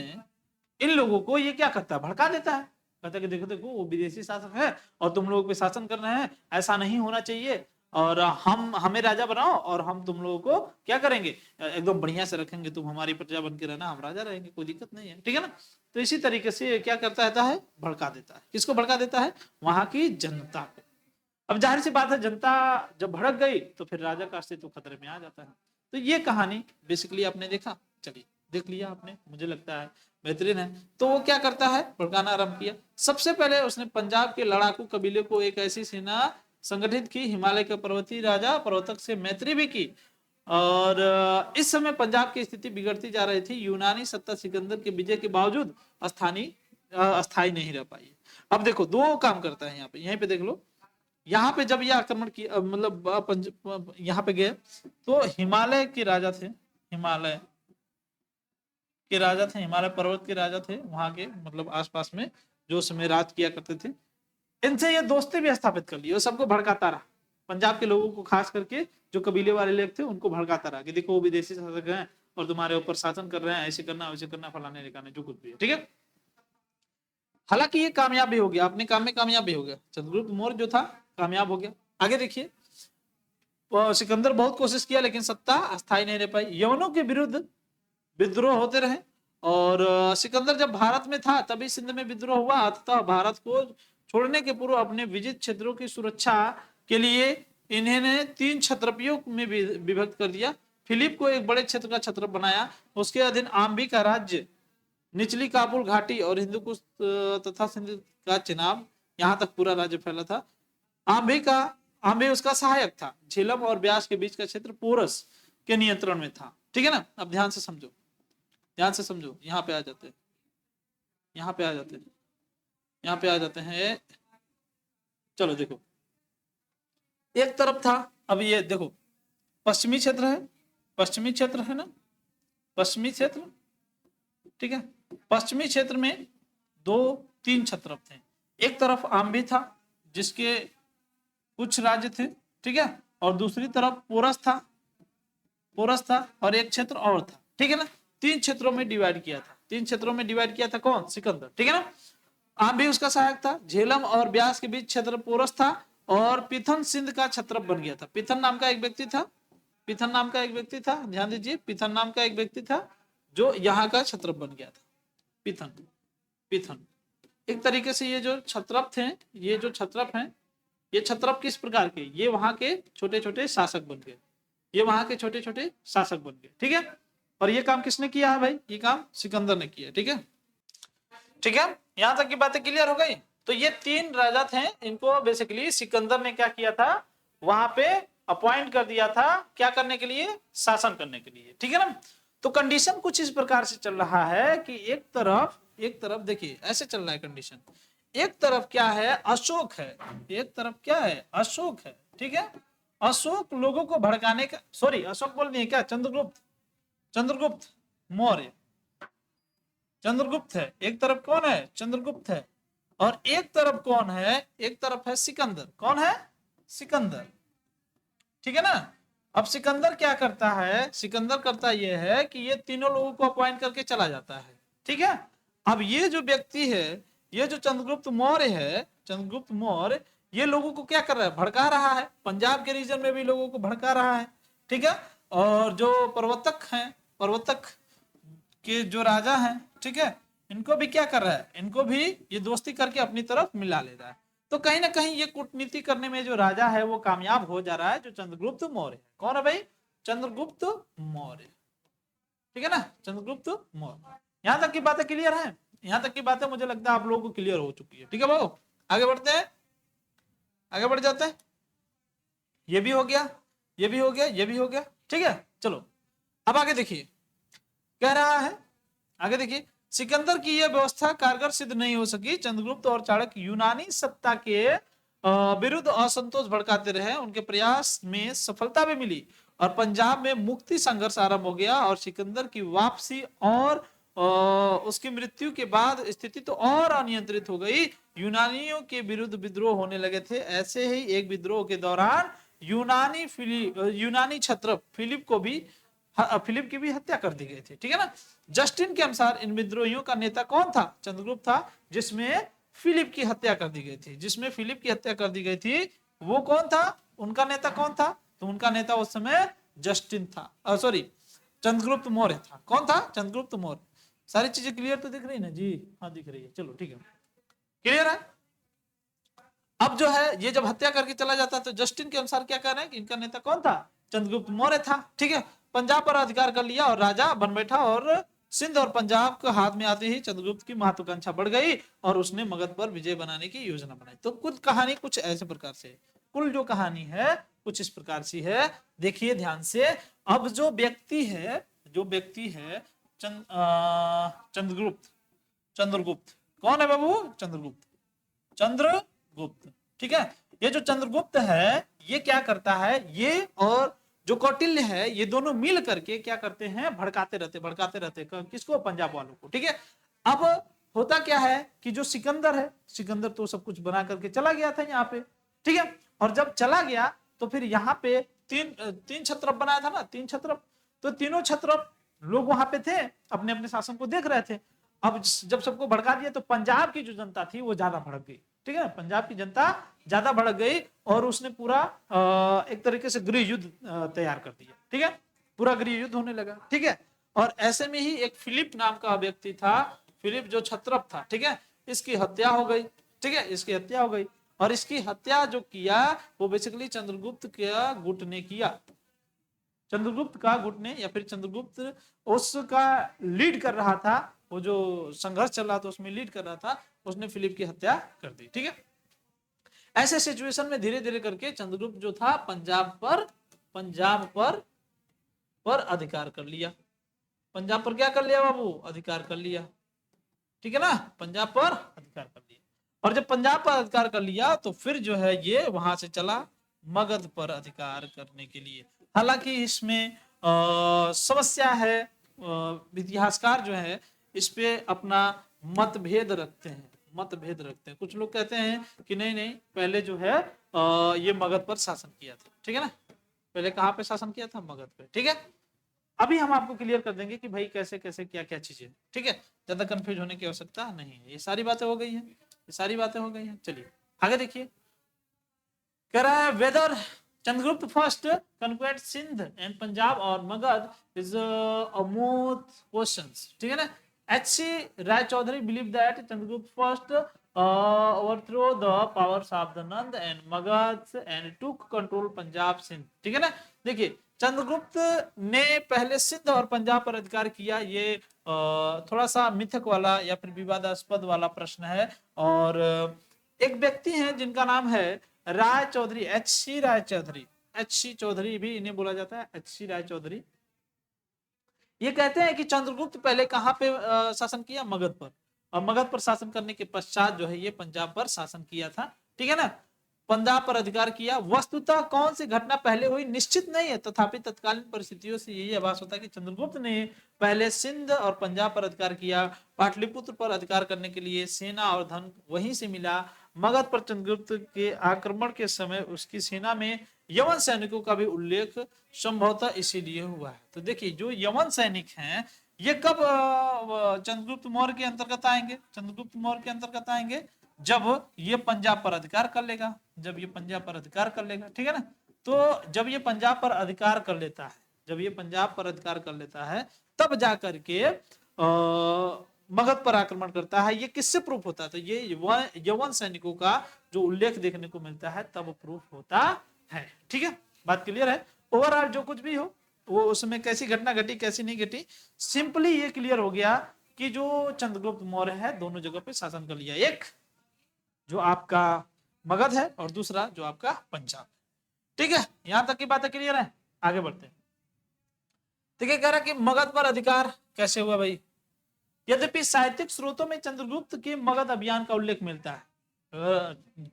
इन लोगों को ये क्या करता है? भड़का देता है। कहता है कि देखो देखो वो विदेशी शासक है और तुम लोगों पे शासन कर रहे हैं, ऐसा नहीं होना चाहिए, और हम हमें राजा बनाओ और हम तुम लोगों को क्या करेंगे, एकदम बढ़िया से रखेंगे, तुम हमारी प्रजा बन के रहना, हम राजा रहेंगे, कोई दिक्कत नहीं है, ठीक है ना। तो इसी तरीके से क्या करता रहता है, भड़का देता है। किसको भड़का देता है, वहां की जनता को। अब जाहिर सी बात है, जनता जब भड़क गई तो फिर राजा का अस्तित्व खतरे में आ जाता है। तो ये कहानी बेसिकली आपने देखा, चलिए देख लिया आपने, मुझे लगता है बेहतरीन है। तो वो क्या करता है, भड़काना आरंभ किया। सबसे पहले उसने पंजाब के लड़ाकू कबीले को एक ऐसी सेना संगठित की, हिमालय के पर्वतीय राजा प्रवर्तक से मैत्री भी की, और इस समय पंजाब की स्थिति बिगड़ती जा रही थी। यूनानी सत्ता सिकंदर के विजय के बावजूद अस्थायी नहीं रह पाई। अब देखो दो काम करता है यहाँ पे, यहीं पे देख लो, यहाँ पे जब ये आक्रमण किया, मतलब यहाँ पे गए तो हिमालय के राजा थे, हिमालय के राजा थे, हिमालय पर्वत के राजा थे वहां के, मतलब आसपास में जो समय राज किया करते थे, इनसे ये दोस्ती भी स्थापित कर ली। वो सबको भड़काता रहा, पंजाब के लोगों को खास करके जो कबीले वाले लोग थे उनको भड़काता रहा कि देखो वो विदेशी शासक हैं और तुम्हारे ऊपर शासन कर रहे हैं, ऐसे करना वैसे करना, फलाने ठिकाने जो कुछ भी है, ठीक है। हालांकि ये कामयाब भी हो गया, अपने काम में कामयाब भी हो गया, चंद्रगुप्त मौर्य जो था कामयाब हो गया। आगे देखिए, सिकंदर बहुत कोशिश किया लेकिन सत्ता अस्थायी नहीं रह पाई। यवनों के विरुद्ध विद्रोह होते रहे, और सिकंदर जब भारत में था तभी सिंध में विद्रोह हुआ, अतः भारत को छोड़ने के पूर्व अपने विजित क्षेत्रों की सुरक्षा के लिए इन्हें 3 क्षत्रपियों में विभक्त कर दिया। फिलिप को एक बड़े क्षेत्र का क्षत्रप बनाया, उसके अधीन आम्बी का राज्य, निचली काबुल घाटी और हिंदुकुश तथा सिंध का चिनाब, यहाँ तक पूरा राज्य फैला था। आम्बे उसका सहायक था। झेलम और ब्यास के बीच का क्षेत्र पोरस के नियंत्रण में था, ठीक है ना। अब ध्यान से समझो, ध्यान से समझो, यहाँ पे आ जाते हैं, यहाँ पे आ जाते हैं, यहाँ पे आ जाते हैं। चलो देखो, एक तरफ था, अब ये देखो पश्चिमी क्षेत्र है, पश्चिमी क्षेत्र है ना, पश्चिमी क्षेत्र, ठीक है। पश्चिमी क्षेत्र में 2-3 क्षत्रप थे। एक तरफ आम्बी था जिसके कुछ राज्य थे, ठीक है, और दूसरी तरफ पोरस था, पोरस था, और एक क्षेत्र और था, ठीक है ना। 3 क्षेत्रों में डिवाइड किया था, 3 क्षेत्रों में डिवाइड किया था कौन, सिकंदर, ठीक है ना। आम्बी उसका सहायक था। झेलम और ब्यास के बीच क्षेत्र पोरस था, और पिथन सिंध का क्षत्रप बन गया था। पिथन नाम का एक व्यक्ति था, पिथन नाम का एक व्यक्ति था, ध्यान दीजिए, पिथन नाम का एक व्यक्ति था जो यहाँ का क्षत्रप बन गया था। पिथन, पिथन एक तरीके से ये जो क्षत्रप थे, ये जो क्षत्रप हैं, ये क्षत्रप किस प्रकार के, ये वहां के छोटे छोटे शासक बन गए, ये वहां के छोटे छोटे शासक बन गए, ठीक है। और ये काम किसने किया है भाई, ये काम सिकंदर ने किया, ठीक है, ठीक है। यहां तक की बातें क्लियर हो गई। तो ये 3 राजा थे, इनको बेसिकली सिकंदर ने क्या किया था, वहां पे अपॉइंट कर दिया था, क्या करने के लिए, शासन करने के लिए, ठीक है ना। तो कंडीशन कुछ इस प्रकार से चल रहा है कि एक तरफ देखिए ऐसे चल रहा है कंडीशन, एक तरफ क्या है, अशोक है, एक तरफ क्या है, अशोक है, ठीक है। अशोक लोगों को भड़काने का, सॉरी अशोक बोल दिए क्या, चंद्रगुप्त मौर्य, चंद्रगुप्त है, एक तरफ कौन है, चंद्रगुप्त है, और एक तरफ कौन है, एक तरफ है सिकंदर, कौन है, सिकंदर, ठीक है ना। अब सिकंदर क्या करता है, सिकंदर करता यह है कि ये तीनों लोगों को अपॉइंट करके चला जाता है, ठीक है। अब ये जो व्यक्ति है, ये जो चंद्रगुप्त मौर्य है, चंद्रगुप्त मौर्य ये लोगों को क्या कर रहा है, भड़का रहा है, पंजाब के रीजन में भी लोगों को भड़का रहा है, ठीक है। और जो प्रवर्तक हैं, प्रवर्तक के जो राजा हैं, ठीक है, इनको भी क्या कर रहा है, इनको भी ये दोस्ती करके अपनी तरफ मिला ले रहा है। तो कहीं ना कहीं ये कूटनीति करने में जो राजा है वो कामयाब हो जा रहा है, जो चंद्रगुप्त मौर्य है। कौन है भाई, चंद्रगुप्त मौर्य, ठीक है ना, चंद्रगुप्त मौर्य। यहां तक की बातें क्लियर है, यहां तक की बातें मुझे लगता है आप लोगों को क्लियर हो चुकी है, ठीक है भाई। आगे बढ़ते हैं, आगे बढ़ जाते हैं। ये भी हो गया, ये भी हो गया, ये भी हो गया, ठीक है। चलो अब आगे देखिए, कह रहा है आगे देखिए, सिकंदर की यह व्यवस्था कारगर सिद्ध नहीं हो सकी। चंद्रगुप्त और चाणक्य यूनानी सत्ता के विरुद्ध असंतोष भड़काते रहे, उनके प्रयास में सफलता भी मिली और पंजाब में मुक्ति संघर्ष आरंभ हो गया। और सिकंदर की वापसी और उसकी मृत्यु के बाद स्थिति तो और अनियंत्रित हो गई। यूनानियों के विरुद्ध विद्रोह होने लगे थे। ऐसे ही एक विद्रोह के दौरान यूनानी क्षत्रप फिलिप की भी हत्या कर दी गई थी, ठीक है ना। जस्टिन के अनुसार इन विद्रोहियों का नेता कौन था, चंद्रगुप्त था, जिसमें फिलिप की हत्या कर दी गई थी। जिसमें फिलिप की हत्या कर दी गई थी वो कौन था, उनका नेता कौन था, तो उनका नेता उस समय जस्टिन था, सॉरी चंद्रगुप्त मौर्य था। कौन था, चंद्रगुप्त मौर्य। सारी चीजें क्लियर तो दिख रही ना जी, हाँ दिख रही है, चलो ठीक है, क्लियर है। अब जो है ये जब हत्या करके चला जाता है तो जस्टिन के अनुसार क्या कह रहे हैं कि इनका नेता कौन था, चंद्रगुप्त मौर्य था, ठीक है। पंजाब पर अधिकार कर लिया और राजा बन बैठा, और सिंध और पंजाब के हाथ में आते ही चंद्रगुप्त की महत्वाकांक्षा बढ़ गई और उसने मगध पर विजय बनाने की योजना बनाई। तो कुछ कहानी कुछ ऐसे प्रकार से, कुल जो कहानी है कुछ इस प्रकार से है, देखिए ध्यान से। अब जो व्यक्ति है, जो व्यक्ति है चंद्रगुप्त, चंद्रगुप्त कौन है बाबू, चंद्रगुप्त, चंद्रगुप्त, ठीक है। ये जो चंद्रगुप्त है ये क्या करता है, ये और जो कौटिल्य है ये दोनों मिल करके क्या करते हैं, भड़काते रहते किसको, पंजाब वालों को, ठीक है। अब होता क्या है कि जो सिकंदर है, सिकंदर तो सब कुछ बना करके चला गया था यहाँ पे, ठीक है। और जब चला गया तो फिर यहाँ पे तीन छत्रप बनाया था ना, तीन छत्रप, तो तीनों छत्रप लोग वहां पे थे, अपने अपने शासन को देख रहे थे। अब जब सबको भड़का दिया तो पंजाब की जो जनता थी वो ज्यादा भड़क गई, ठीक है। पंजाब की जनता ज्यादा भड़क गई और उसने पूरा एक तरीके से गृह युद्ध तैयार कर दिया, ठीक है। पूरा गृह युद्ध होने लगा, ठीक है। और ऐसे में ही एक फिलिप नाम का व्यक्ति था, फिलिप जो छत्रप था, ठीक है, इसकी हत्या हो गई, ठीक है, इसकी हत्या हो गई। और इसकी हत्या जो किया वो बेसिकली चंद्रगुप्त का गुट ने किया, चंद्रगुप्त का गुट ने, या फिर चंद्रगुप्त उसका लीड कर रहा था, वो जो संघर्ष चल रहा था उसमें लीड कर रहा था, उसने फिलिप की हत्या कर दी, ठीक है। ऐसे सिचुएशन में धीरे धीरे करके चंद्रगुप्त जो था पंजाब पर अधिकार कर लिया, पंजाब पर क्या कर लिया बाबू, अधिकार कर लिया, ठीक है ना, पंजाब पर अधिकार कर लिया। और जब पंजाब पर अधिकार कर लिया तो फिर जो है ये वहां से चला मगध पर अधिकार करने के लिए। हालांकि इसमें समस्या है, इतिहासकार जो है इस पे अपना मतभेद रखते हैं, मतभेद रखते हैं। कुछ लोग कहते हैं कि नहीं नहीं पहले जो है ये मगध पर शासन किया था, ठीक है ना, पहले कहाँ पे शासन किया था, मगध पे, ठीक है। अभी हम आपको क्लियर कर देंगे कि भाई कैसे कैसे क्या क्या चीजें, ठीक है, ज्यादा कंफ्यूज होने की आवश्यकता नहीं है, ये सारी बातें हो गई हैं, ये सारी बातें हो गई हैं। चलिए आगे देखिए, कह रहा है whether Chandragupta first conquest Sindh and Punjab और Magadha is a most questions, ठीक है ना। H C. Ray Chaudhuri believe that Chandragupta first overthrow the powers of the Nand and Magad and took control Punjab Sindh, ठीक है ना। देखिए चंद्रगुप्त ने पहले सिंध और पंजाब पर अधिकार किया, ये थोड़ा सा मिथक वाला या फिर विवादास्पद वाला प्रश्न है। और एक व्यक्ति हैं जिनका नाम है राय चौधरी, एच.सी. राय चौधरी, एच.सी. चौधरी भी इन्हें बोला जाता है, एच.सी. राय चौधरी। ये कहते हैं कि चंद्रगुप्त पहले कहां पे शासन किया, मगध पर, और मगध पर शासन करने के पश्चात जो है ये पंजाब पर शासन किया था, ठीक है ना, पंजाब पर अधिकार किया। वस्तुतः कौन सी घटना पहले हुई निश्चित नहीं है, तथापि तत्कालीन परिस्थितियों से यही आभास होता है कि चंद्रगुप्त ने पहले सिंध और पंजाब पर अधिकार किया। पाटलिपुत्र पर अधिकार करने के लिए सेना और धन वहीं से मिला। मगध पर चंद्रगुप्त के आक्रमण के समय उसकी सेना में यवन सैनिकों का भी उल्लेख संभवतः इसीलिए हुआ है। तो देखिए जो यवन सैनिक हैं ये कब चंद्रगुप्त मौर्य के अंतर्गत आएंगे, चंद्रगुप्त मौर्य के अंतर्गत आएंगे जब ये पंजाब पर अधिकार कर लेगा, जब ये पंजाब पर अधिकार कर लेगा, ठीक है ना। तो जब ये पंजाब पर अधिकार कर लेता है, जब ये पंजाब पर अधिकार कर लेता है तब जाकर के मगध पर आक्रमण करता है। ये किससे प्रूफ होता है, तो ये यवन सैनिकों का जो उल्लेख देखने को मिलता है तब प्रूफ होता है, ठीक है, बात क्लियर है। ओवरऑल जो कुछ भी हो वो उसमें कैसी घटना घटी कैसी नहीं घटी, सिंपली ये क्लियर हो गया कि जो चंद्रगुप्त मौर्य है दोनों जगह पे शासन कर लिया, एक जो आपका मगध है और दूसरा जो आपका पंजाब, ठीक है। यहां तक की बातें क्लियर है, आगे बढ़ते हैं। ठीक है, कह रहा कि मगध पर अधिकार कैसे हुआ भाई। यद्यपि साहित्यिक स्रोतों में चंद्रगुप्त के मगध अभियान का उल्लेख मिलता है,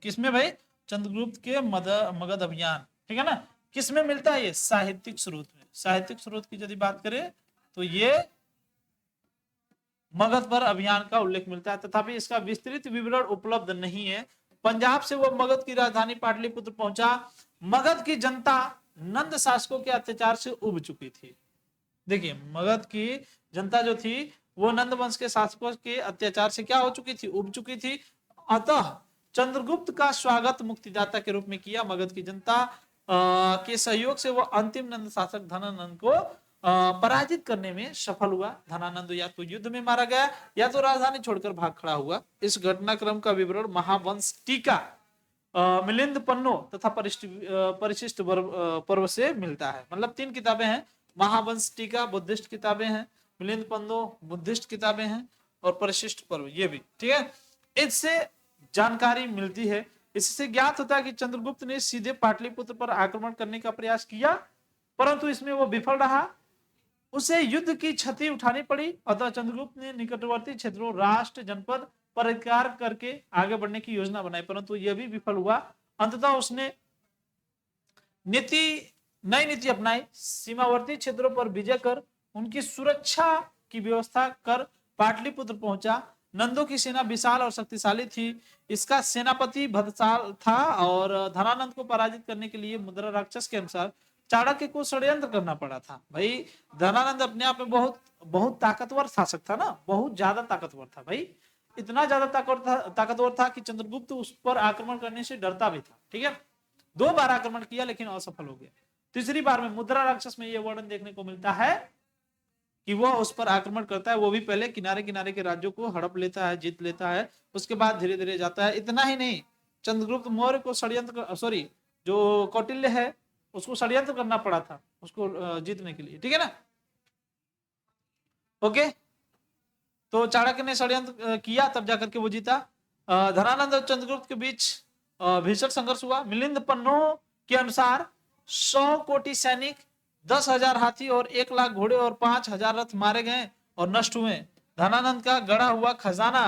किसमें भाई, चंद्रगुप्त के मगध अभियान, ठीक है ना, किसमें मिलता है, ये साहित्यिक स्रोत में। साहित्यिक स्रोत की यदि बात करें तो ये मगध पर अभियान का उल्लेख मिलता है, तथापि इसका विस्तृत विवरण उपलब्ध नहीं है। पंजाब से वो मगध की राजधानी पाटलिपुत्र पहुंचा। मगध की जनता नंद शासकों के अत्याचार से उब चुकी थी। देखिए मगध की जनता जो थी वो नंद वंश के शासकों के अत्याचार से क्या हो चुकी थी, उब चुकी थी। अतः चंद्रगुप्त का स्वागत मुक्तिदाता के रूप में किया। मगध की जनता के सहयोग से वह अंतिम नंद शासक धनानंद को पराजित करने में सफल हुआ। धनानंद या तो युद्ध में मारा गया या तो राजधानी छोड़कर भाग खड़ा हुआ। इस घटनाक्रम का विवरण महावंश टीका, मिलिंद पन्नो तथा परिशिष्ट पर्व से मिलता है। मतलब 3 किताबें हैं, महावंश टीका बुद्धिस्ट किताबें हैं, मिलिंद पन्नो बुद्धिस्ट किताबें हैं, और परिशिष्ट पर्व ये भी, ठीक है। इससे जानकारी मिलती है। इससे ज्ञात होता है कि चंद्रगुप्त ने सीधे पाटलिपुत्र पर आक्रमण करने का प्रयास किया, परंतु इसमें वो विफल रहा। उसे युद्ध की क्षति उठानी पड़ी। अतः चंद्रगुप्त ने निकटवर्ती क्षेत्रों, राष्ट्र, जनपद पर अधिकार करके आगे बढ़ने की योजना बनाई, परंतु यह भी विफल हुआ। अंततः उसने नई नीति अपनाई। सीमावर्ती क्षेत्रों पर विजय कर उनकी सुरक्षा की व्यवस्था कर पाटलिपुत्र पहुंचा। नंदों की सेना विशाल और शक्तिशाली थी। इसका सेनापति भद्रसाल था और धनानंद को पराजित करने के लिए मुद्रा राक्षस के अनुसार चाणक्य को षड्यंत्र करना पड़ा था। भाई धनानंद अपने आप में बहुत ताकतवर शासक था ना, बहुत ज्यादा ताकतवर था भाई, इतना ज्यादा ताकतवर था कि चंद्रगुप्त उस पर आक्रमण करने से डरता भी था, ठीक है। 2 बार आक्रमण किया लेकिन असफल हो गया। तीसरी बार में मुद्रा राक्षस में यह वर्णन देखने को मिलता है कि वह उस पर आक्रमण करता है। वो भी पहले किनारे किनारे के राज्यों को हड़प लेता है, जीत लेता है, उसके बाद धीरे धीरे जाता है। इतना ही नहीं, चंद्रगुप्त मौर्य को जो कौटिल्य है उसको षड्यंत्र करना पड़ा था उसको जीतने के लिए, ठीक है ना। ओके, तो चाणक्य ने षड्यंत्र किया तब जाकर के वो जीता। धनानंद और चंद्रगुप्त के बीच भीषण संघर्ष हुआ। मिलिंद पन्नो के अनुसार 100 कोटि सैनिक, 10,000 हाथी और 1 लाख घोड़े और 5,000 रथ मारे गए और नष्ट हुए। धनानंद का गड़ा हुआ खजाना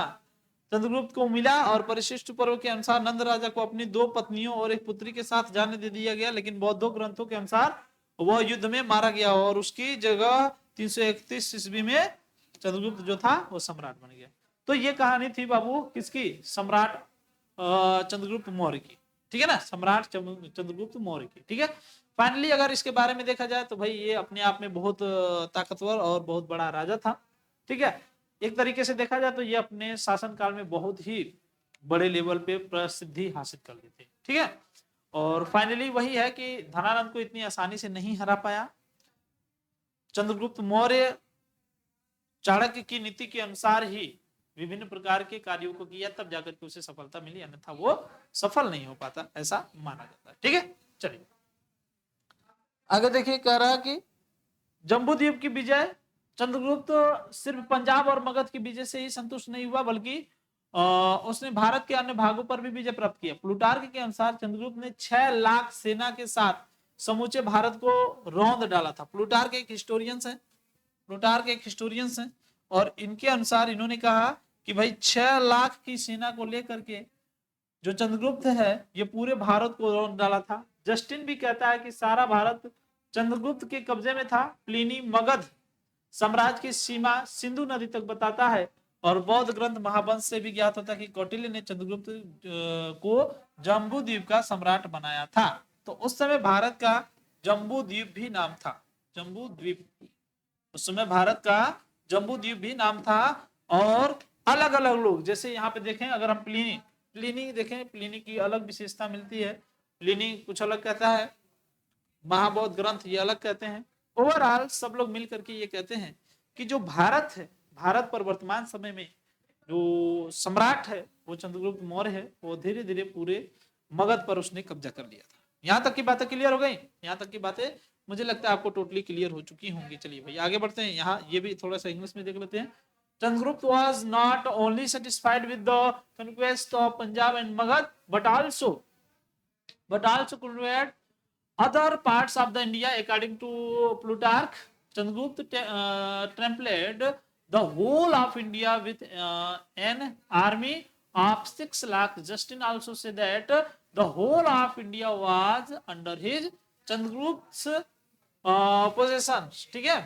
चंद्रगुप्त को मिला और परिशिष्ट पर्व के अनुसार नंद राजा को अपनी 2 पत्नियों और 1 पुत्री के साथ जाने दे दिया गया, लेकिन बौद्ध ग्रंथों के अनुसार वह युद्ध में मारा गया और उसकी जगह 331 ईस्वी में चंद्रगुप्त जो था वो सम्राट बन गया। तो ये कहानी थी बाबू किसकी, सम्राट चंद्रगुप्त मौर्य की, ठीक है ना, सम्राट चंद्रगुप्त मौर्य की, ठीक है। फाइनली अगर इसके बारे में देखा जाए तो भाई ये अपने आप में बहुत ताकतवर और बहुत बड़ा राजा था, ठीक है। एक तरीके से देखा जाए तो ये अपने शासन काल में बहुत ही बड़े लेवल पे प्रसिद्धि हासिल कर लेते, ठीक है। और फाइनली वही है कि धनानंद को इतनी आसानी से नहीं हरा पाया। चंद्रगुप्त मौर्य चाणक्य की नीति के अनुसार ही विभिन्न प्रकार के कार्यों को किया, तब जाकर के उसे सफलता मिली, अन्यथा वो सफल नहीं हो पाता, ऐसा माना जाता है, ठीक है। चलिए आगे देखिए, कह रहा है कि जम्बूद्वीप की विजय। चंद्रगुप्त सिर्फ पंजाब और मगध की विजय से ही संतुष्ट नहीं हुआ, बल्कि उसने भारत के अन्य भागों पर भी विजय प्राप्त किया। प्लूटार्क के अनुसार चंद्रगुप्त ने 6 लाख सेना के साथ समूचे भारत को रौंद डाला था। प्लूटार्क एक हिस्टोरियंस हैं और इनके अनुसार इन्होंने कहा कि भाई 6 लाख की सेना को लेकर के जो चंद्रगुप्त है ये पूरे भारत को रौंद डाला था। जस्टिन भी कहता है कि सारा भारत चंद्रगुप्त के कब्जे में था। प्लिनी मगध साम्राज्य की सीमा सिंधु नदी तक बताता है और बौद्ध ग्रंथ महावंश से भी ज्ञात होता है कि कौटिल्य ने चंद्रगुप्त को जम्बूद्वीप का सम्राट बनाया था। तो उस समय भारत का जम्बूद्वीप भी नाम था, जम्बूद्वीप, उस समय भारत का जम्बूद्वीप भी नाम था। और अलग अलग लोग, जैसे यहाँ पे देखें, अगर हम प्लिनी देखें, प्लिनी की अलग विशेषता मिलती है। प्लिनी कुछ अलग कहता है, महाबौद्ध ग्रंथ ये अलग कहते हैं। ओवरऑल सब लोग मिलकर के ये कहते हैं कि जो भारत है, भारत पर वर्तमान समय में जो सम्राट है वो चंद्रगुप्त मौर्य है, वो धीरे धीरे पूरे मगध पर उसने कब्जा कर लिया था। यहाँ तक की बातें क्लियर हो गई, यहाँ तक की बातें मुझे लगता है आपको टोटली क्लियर हो चुकी होंगी। चलिए भाई आगे बढ़ते हैं। यहाँ ये भी थोड़ा सा इंग्लिश में देख लेते हैं। Chandragupta was not only satisfied with the conquest of Punjab and Magad, but also conquered other parts of the India. According to Plutarch, Chandragupta trampled the whole of India with an army of 6 lakh. Justin also said that the whole of India was under his Chandragupta's possessions. ठीक है।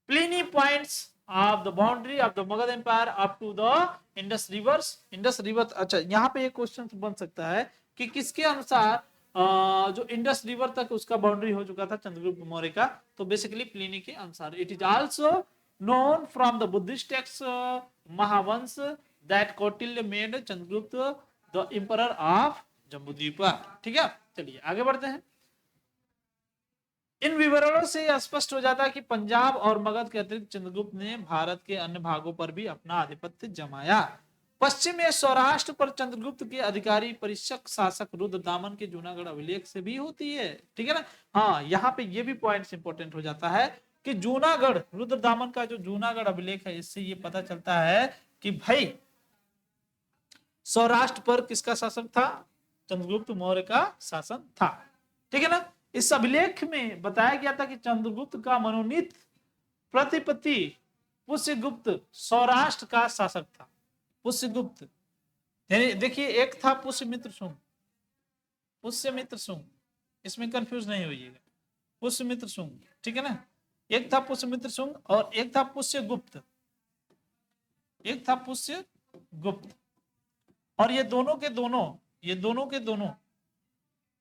Pliny points of the boundary of the Magadha Empire up to the Indus rivers. Indus river, अच्छा यहाँ पे एक क्वेश्चन बन सकता है कि किसके अनुसार जो इंडस रिवर तक उसका बाउंड्री हो चुका था चंद्रगुप्त मौर्य का, तो बेसिकली प्लिनी के अनुसार। It is also known from the Buddhist texts Mahavans that Kautilya made Chandragupta the emperor of Jambudvipa. ठीक है, चलिए आगे बढ़ते हैं। इन विवरणों से यह स्पष्ट हो जाता है कि पंजाब और मगध के अतिरिक्त चंद्रगुप्त ने भारत के अन्य भागों पर भी अपना आधिपत्य जमाया। पश्चिम में सौराष्ट्र पर चंद्रगुप्त के अधिकारी परिषद शासक रुद्रदामन के जूनागढ़ अभिलेख से भी होती है। ठीक है ना। हाँ, यहाँ पे ये भी पॉइंट इंपॉर्टेंट हो जाता है कि जूनागढ़ रुद्रदामन का जो जूनागढ़ अभिलेख है, इससे ये पता चलता है कि भाई सौराष्ट्र पर किसका शासन था? चंद्रगुप्त मौर्य का शासन था। ठीक है ना। इस अभिलेख में बताया गया था कि चंद्रगुप्त का मनोनीत प्रतिपति पुष्यगुप्त सौराष्ट्र का शासक था। पुष्यगुप्त, देखिए एक था पुष्यमित्र शुंग, पुष्यमित्र शुंग, इसमें कंफ्यूज नहीं होइएगा, पुष्यमित्र शुंग। ठीक है ना। एक था पुष्यमित्र शुंग और एक था पुष्यगुप्त, एक था पुष्यगुप्त। और ये दोनों के दोनों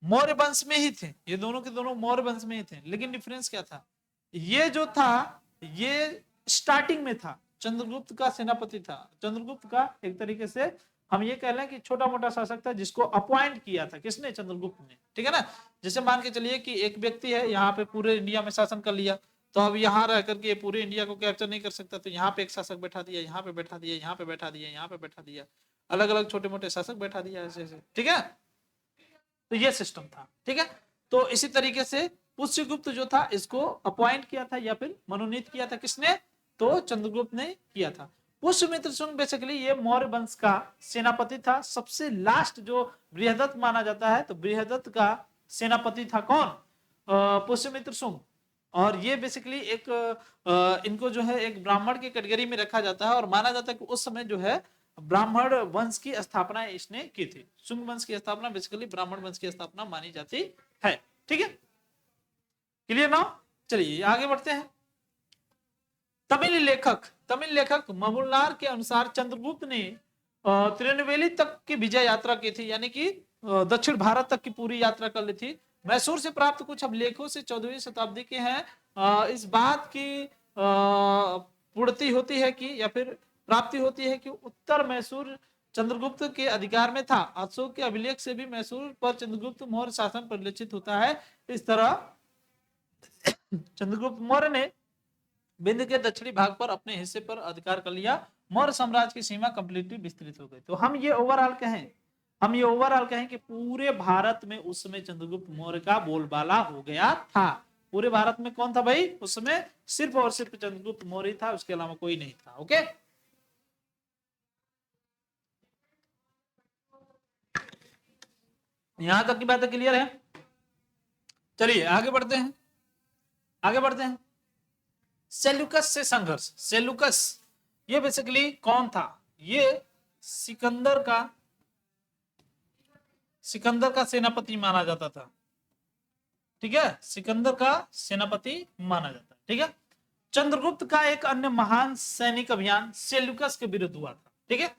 मौर्य वंश में ही थे, ये दोनों के दोनों मौर्य वंश में ही थे। लेकिन डिफरेंस क्या था? ये जो था ये स्टार्टिंग में था, चंद्रगुप्त का सेनापति था। चंद्रगुप्त का एक तरीके से हम ये कह लें कि छोटा मोटा शासक था, जिसको अपॉइंट किया था किसने? चंद्रगुप्त ने। ठीक है ना। जैसे मान के चलिए कि एक व्यक्ति है, यहाँ पे पूरे इंडिया में शासन कर लिया, तो अब यहाँ रह करके पूरे इंडिया को कैप्चर नहीं कर सकता, तो यहाँ पे एक शासक बैठा दिया, यहाँ पे बैठा दिया, यहाँ पे बैठा दिया, यहाँ पे बैठा दिया, अलग अलग छोटे मोटे शासक बैठा दिया ऐसे ऐसे। ठीक है, तो ये सिस्टम था। ठीक है, तो इसी तरीके से पुष्यगुप्त जो था इसको अपॉइंट किया था या फिर मनोनीत किया था किसने? तो चंद्रगुप्त ने किया था। पुष्यमित्र शुंग बेसिकली ये मौर्य वंश का सेनापति था। सबसे लास्ट जो बृहदत्त माना जाता है, तो बृहदत्त का सेनापति था कौन? पुष्यमित्र शुंग। और ये बेसिकली एक इनको जो है एक ब्राह्मण की कैटेगरी में रखा जाता है, और माना जाता है कि उस समय जो है ब्राह्मण वंश की स्थापना इसने की थी। शुंग वंश की स्थापना बेसिकली ब्राह्मण वंश की स्थापना मानी जाती है। ठीक है, क्लियर ना? चलिए आगे बढ़ते हैं। तमिल लेखक ममुल्लार के अनुसार चंद्रगुप्त ने तिरुनेलवेली तक की विजय यात्रा की थी, यानी कि दक्षिण भारत तक की पूरी यात्रा कर ली थी। मैसूर से प्राप्त कुछ अभिलेखों से 14वीं शताब्दी के हैं। इस बात की पूर्ति होती है कि या फिर प्राप्ति होती है कि उत्तर मैसूर चंद्रगुप्त के अधिकार में था। अशोक के अभिलेख से भी मैसूर पर चंद्रगुप्त मौर्य शासन परिलक्षित होता है। इस तरह चंद्रगुप्त मौर्य ने बिंद के दक्षिणी भाग पर अपने हिस्से पर अधिकार कर लिया। मौर्य साम्राज्य की सीमा कंप्लीटली विस्तृत हो गई। तो हम ये ओवरऑल कहें कि पूरे भारत में उस समय चंद्रगुप्त मौर्य का बोलबाला हो गया था। पूरे भारत में कौन था भाई? उस समय सिर्फ और सिर्फ चंद्रगुप्त मौर्य था, उसके अलावा कोई नहीं था। ओके, यहां तक की बात क्लियर है? चलिए आगे बढ़ते हैं। सेल्यूकस से संघर्ष। सेल्यूकस ये बेसिकली कौन था? ये सिकंदर का सेनापति माना जाता था। ठीक है, सिकंदर का सेनापति माना जाता है। ठीक है, चंद्रगुप्त का एक अन्य महान सैनिक अभियान सेल्यूकस के विरुद्ध हुआ था। ठीक है,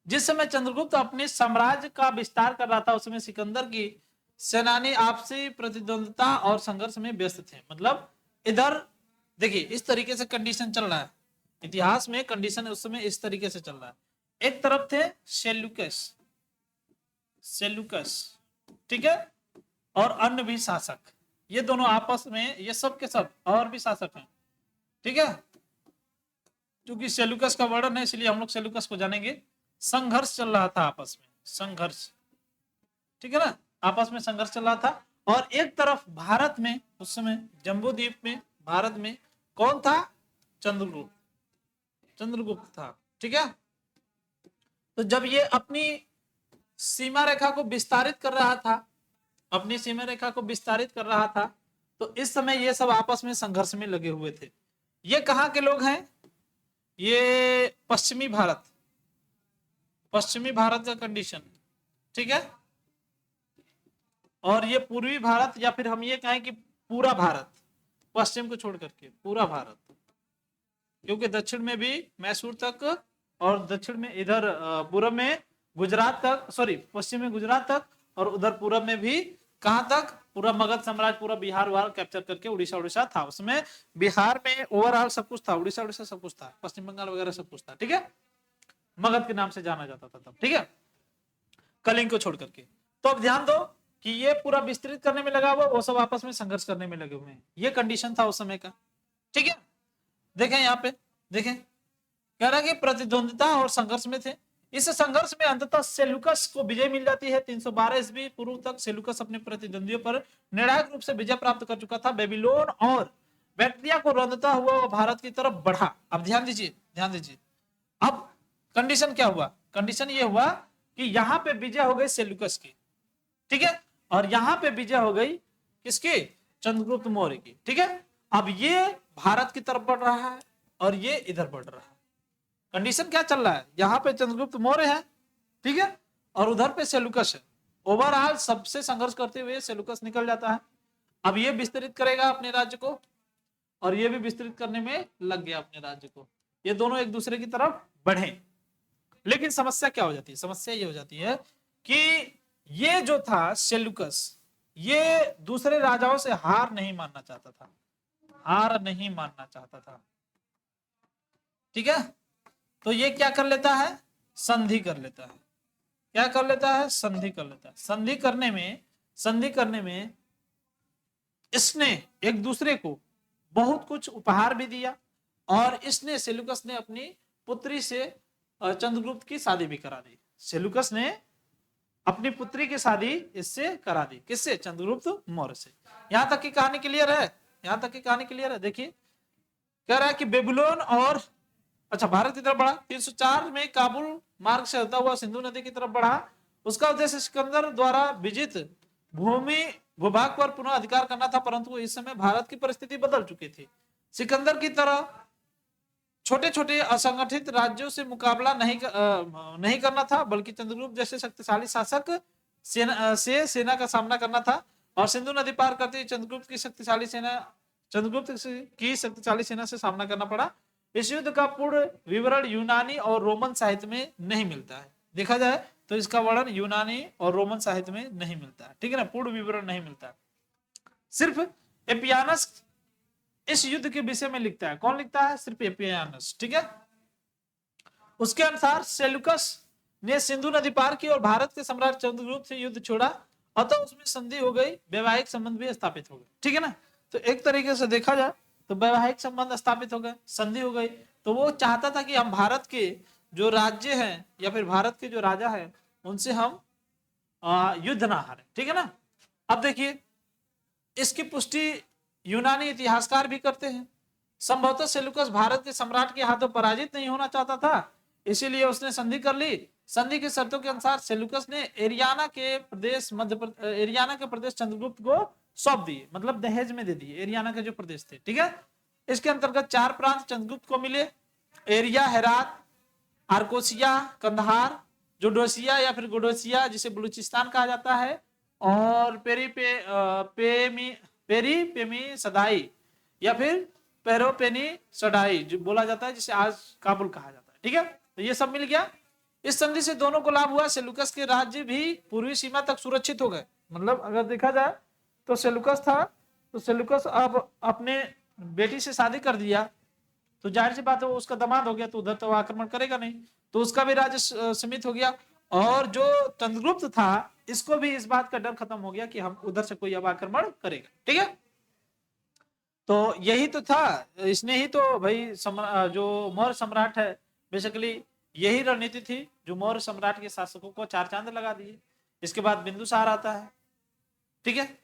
जिस समय चंद्रगुप्त अपने साम्राज्य का विस्तार कर रहा था, उस समय सिकंदर की सेनानी आपसी प्रतिद्वंदता और संघर्ष में व्यस्त थे। मतलब इधर देखिए इस तरीके से कंडीशन चल रहा है, इतिहास में कंडीशन उस समय इस तरीके से चल रहा है। एक तरफ थे सेल्यूकस, ठीक है, और अन्य भी शासक, ये दोनों आपस में, ये सब के सब और भी शासक हैं। ठीक है, क्योंकि सेल्यूकस का वर्णन है इसलिए हम लोग सेल्यूकस को जानेंगे। संघर्ष चल रहा था आपस में, संघर्ष। ठीक है ना, आपस में संघर्ष चल रहा था। और एक तरफ भारत में उस समय जम्बूद्वीप में भारत में कौन था? चंद्रगुप्त था। ठीक है, तो जब ये अपनी सीमा रेखा को विस्तारित कर रहा था, तो इस समय ये सब आपस में संघर्ष में लगे हुए थे। ये कहाँ के लोग हैं? ये पश्चिमी भारत का कंडीशन। ठीक है, और ये पूर्वी भारत, या फिर हम ये कहें कि पूरा भारत, पश्चिम को छोड़ करके पूरा भारत, क्योंकि दक्षिण में भी मैसूर तक और दक्षिण में इधर पूरब में गुजरात तक, पश्चिम में गुजरात तक, और उधर पूरब में भी कहां तक? पूरा मगध साम्राज्य, पूरा बिहार वार कैप्चर करके उड़ीसा था। उसमें बिहार में ओवरऑल सब कुछ था, उड़ीसा सब कुछ था, पश्चिम बंगाल वगैरह सब कुछ था। ठीक है, मगध के नाम से जाना जाता था तब, ठीक है, कलिंग को छोड़ करके। तो अब ध्यान दो कि ये पूरा विस्तृत करने में लगा हुआ, वो सब आपस में संघर्ष करने में लगे हुए हैं, ये कंडीशन था उस समय का, ठीक है। देखें यहाँ पे, देखें कह रहा है कि प्रतिद्वंदिता और संघर्ष में थे। इस संघर्ष में अंततः सेल्यूकस को विजय मिल जाती है। 312 ईस्वी पूर्व तक सेल्यूकस अपने प्रतिद्वंदियों पर निर्णायक रूप से विजय प्राप्त कर चुका था। बेबीलोन और बैक्ट्रिया को रौंदता हुआ वो भारत की तरफ बढ़ा। अब ध्यान दीजिए, ध्यान दीजिए, अब कंडीशन क्या हुआ, कंडीशन ये हुआ कि यहां पे विजय हो गई सेल्यूकस की, ठीक है, और यहां पे विजय हो गई किसकी, चंद्रगुप्त मौर्य की, ठीक है। अब ये भारत की तरफ बढ़ रहा है और ये इधर बढ़ रहा है। कंडीशन क्या चल रहा है, यहाँ पे चंद्रगुप्त मौर्य है, ठीक है, और उधर पे सेल्यूकस है। ओवरऑल सबसे संघर्ष करते हुए सेल्यूकस निकल जाता है। अब ये विस्तृत करेगा अपने राज्य को और ये भी विस्तृत करने में लग गया अपने राज्य को, ये दोनों एक दूसरे की तरफ बढ़े। लेकिन समस्या क्या हो जाती है, समस्या ये हो जाती है कि ये जो था सेल्यूकस, ये दूसरे राजाओं से हार नहीं मानना चाहता था, हार नहीं मानना चाहता था, ठीक है। तो ये क्या कर लेता है, संधि कर लेता है। क्या कर लेता है, संधि कर लेता है। संधि करने में इसने एक दूसरे को बहुत कुछ उपहार भी दिया और इसने, सेल्यूकस ने अपनी पुत्री से चंद्रगुप्त की शादी भी करा दी। सेल्यूकस ने अपनी पुत्री की शादी इससे करा दी, किससे, चंद्रगुप्त मौर्य से। यहां तक की कहानी क्लियर है, यहां तक की कहानी क्लियर है। देखिए कह रहा है कि बेबीलोन और, अच्छा, भारत की तरफ बढ़ा। 304 में काबुल मार्ग से होता हुआ सिंधु नदी की तरफ बढ़ा। उसका उद्देश्य सिकंदर द्वारा विजित भूभाग पर पुनः अधिकार करना था, परंतु इस समय भारत की परिस्थिति बदल चुकी थी। सिकंदर की तरह छोटे छोटे असंगठित राज्यों से मुकाबला नहीं करना था, बल्कि चंद्रगुप्त जैसे शक्तिशाली शासक सेना का सामना करना था। और सिंधु नदी पार करते चंद्रगुप्त की शक्तिशाली सेना से सामना करना पड़ा। इस युद्ध का पूर्ण विवरण यूनानी और रोमन साहित्य में नहीं मिलता है। देखा जाए तो इसका वर्णन यूनानी और रोमन साहित्य में नहीं मिलता है, ठीक है ना, पूर्ण विवरण नहीं मिलता है। सिर्फ एपियानस इस युद्ध के विषय में लिखता है। कौन लिखता है, सिर्फ एपियानस, ठीक है। उसके अनुसार सेल्यूकस ने सिंधु नदी पार की और भारत के सम्राट चंद्रगुप्त से युद्ध छोड़ा, अतः उसमें संधि हो गई, वैवाहिक संबंध भी स्थापित हो गए, ठीक है ना। तो एक तरीके से देखा जाए तो वैवाहिक संबंध स्थापित हो गए, संधि हो गई। तो वो चाहता था कि हम भारत के जो राज्य हैं या फिर भारत के जो राजा हैं उनसे हम युद्ध ना हारे, ठीक है ना। अब देखिए इसकी पुष्टि यूनानी इतिहासकार भी करते हैं। संभवतः सेल्यूकस भारत के सम्राट के हाथों पराजित नहीं होना चाहता था, इसीलिए उसने संधि कर ली। संधि की शर्तों के अनुसार सेल्यूकस ने एरियाना के प्रदेश चंद्रगुप्त को सौंप दिए, मतलब दहेज में दे दिए एरियाना के जो प्रदेश थे, ठीक है। इसके अंतर्गत 4 प्रांत चंद्रगुप्त को मिले, एरिया, हेरात, आर्कोसिया, कंधार, जोडोसिया या फिर गोडोसिया जिसे बलूचिस्तान कहा जाता है, और पेरी सदाई या फिर पेरोपेनी सडाई जो बोला जाता है, जिसे आज काबुल कहा जाता है, ठीक है। तो ये सब मिल गया। इस संधि से दोनों को लाभ हुआ। सेल्यूकस के राज्य भी पूर्वी सीमा तक सुरक्षित हो गए। मतलब अगर देखा जाए तो सेल्यूकस था, तो सेल्यूकस अब अपने बेटी से शादी कर दिया, तो जाहिर सी बात है वो उसका दामाद हो गया, तो उधर तो आक्रमण करेगा नहीं, तो उसका भी राज्य सीमित हो गया। और जो चंद्रगुप्त था इसको भी इस बात का डर खत्म हो गया कि हम उधर से कोई अब आक्रमण करेगा, ठीक है। तो यही तो था, इसने ही तो भाई जो मौर्य सम्राट है, बेसिकली यही रणनीति थी जो मौर्य सम्राट के शासकों को 4 चांद लगा दिए। इसके बाद बिंदुसार आता है, ठीक है।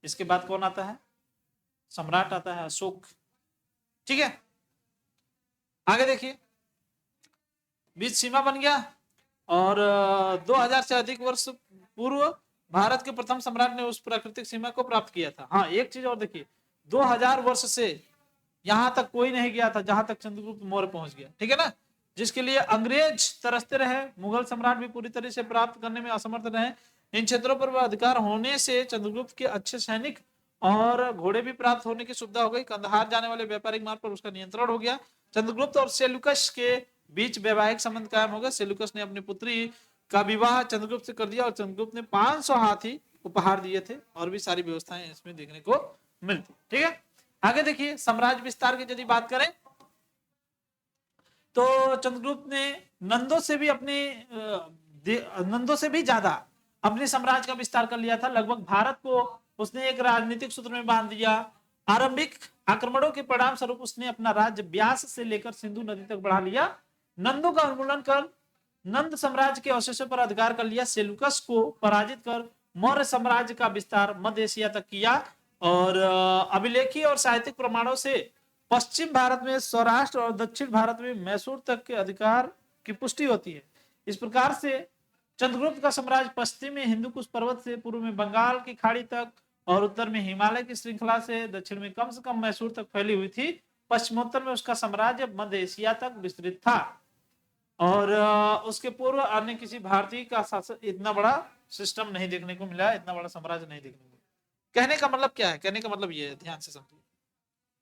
इसके बाद कौन आता है, सम्राट आता है अशोक, ठीक है। आगे देखिए बीच सीमा बन गया और 2000 से अधिक वर्ष पूर्व भारत के प्रथम सम्राट ने उस प्राकृतिक सीमा को प्राप्त किया था। हाँ, एक चीज और देखिए, 2000 वर्ष से यहां तक कोई नहीं गया था जहां तक चंद्रगुप्त मौर्य पहुंच गया, ठीक है ना, जिसके लिए अंग्रेज तरसते रहे। मुगल सम्राट भी पूरी तरह से प्राप्त करने में असमर्थ रहे। इन क्षेत्रों पर वह अधिकार होने से चंद्रगुप्त के अच्छे सैनिक और घोड़े भी प्राप्त होने की सुविधा हो गई। कंदहार जाने वाले व्यापारिक मार्ग पर उसका नियंत्रण हो गया। चंद्रगुप्त और सेल्यूकस के बीच वैवाहिक संबंध कायम हो गए। सेल्यूकस ने अपनी पुत्री का विवाह चंद्रगुप्त से कर दिया और चंद्रगुप्त ने 500 हाथी उपहार दिए थे, और भी सारी व्यवस्थाएं इसमें देखने को मिलती, ठीक है। आगे देखिए साम्राज्य विस्तार की यदि बात करें तो चंद्रगुप्त ने नंदों से भी नंदों से भी ज्यादा अपने साम्राज्य का विस्तार कर लिया था। लगभग भारत को उसने एक राजनीतिक सूत्र में बांध दिया। आरंभिक आक्रमणों के परिणाम स्वरूप उसने अपना राज्य ब्यास से लेकर सिंधु नदी तक बढ़ा लिया। नंदों का उन्मूलन कर नंद साम्राज्य के अवशेषों पर अधिकार कर लिया। सेलुकस को पराजित कर मौर्य साम्राज्य का विस्तार मध्य एशिया तक किया। और अभिलेखीय और साहित्यिक प्रमाणों से पश्चिम भारत में सौराष्ट्र और दक्षिण भारत में मैसूर तक के अधिकार की पुष्टि होती है। इस प्रकार से चंद्रगुप्त का साम्राज्य पश्चिम में हिंदुकुश पर्वत से, पूर्व में बंगाल की खाड़ी तक और उत्तर में हिमालय की श्रृंखला से, दक्षिण में कम से कम मैसूर तक फैली हुई थी। पश्चिमोत्तर में उसका साम्राज्य मध्य एशिया तक विस्तृत था। और उसके पूर्व अन्य किसी भारतीय का शासन इतना बड़ा सिस्टम नहीं देखने को मिला, इतना बड़ा साम्राज्य नहीं देखने को मिला। कहने का मतलब क्या है? कहने का मतलब ये है, ध्यान से समझिए,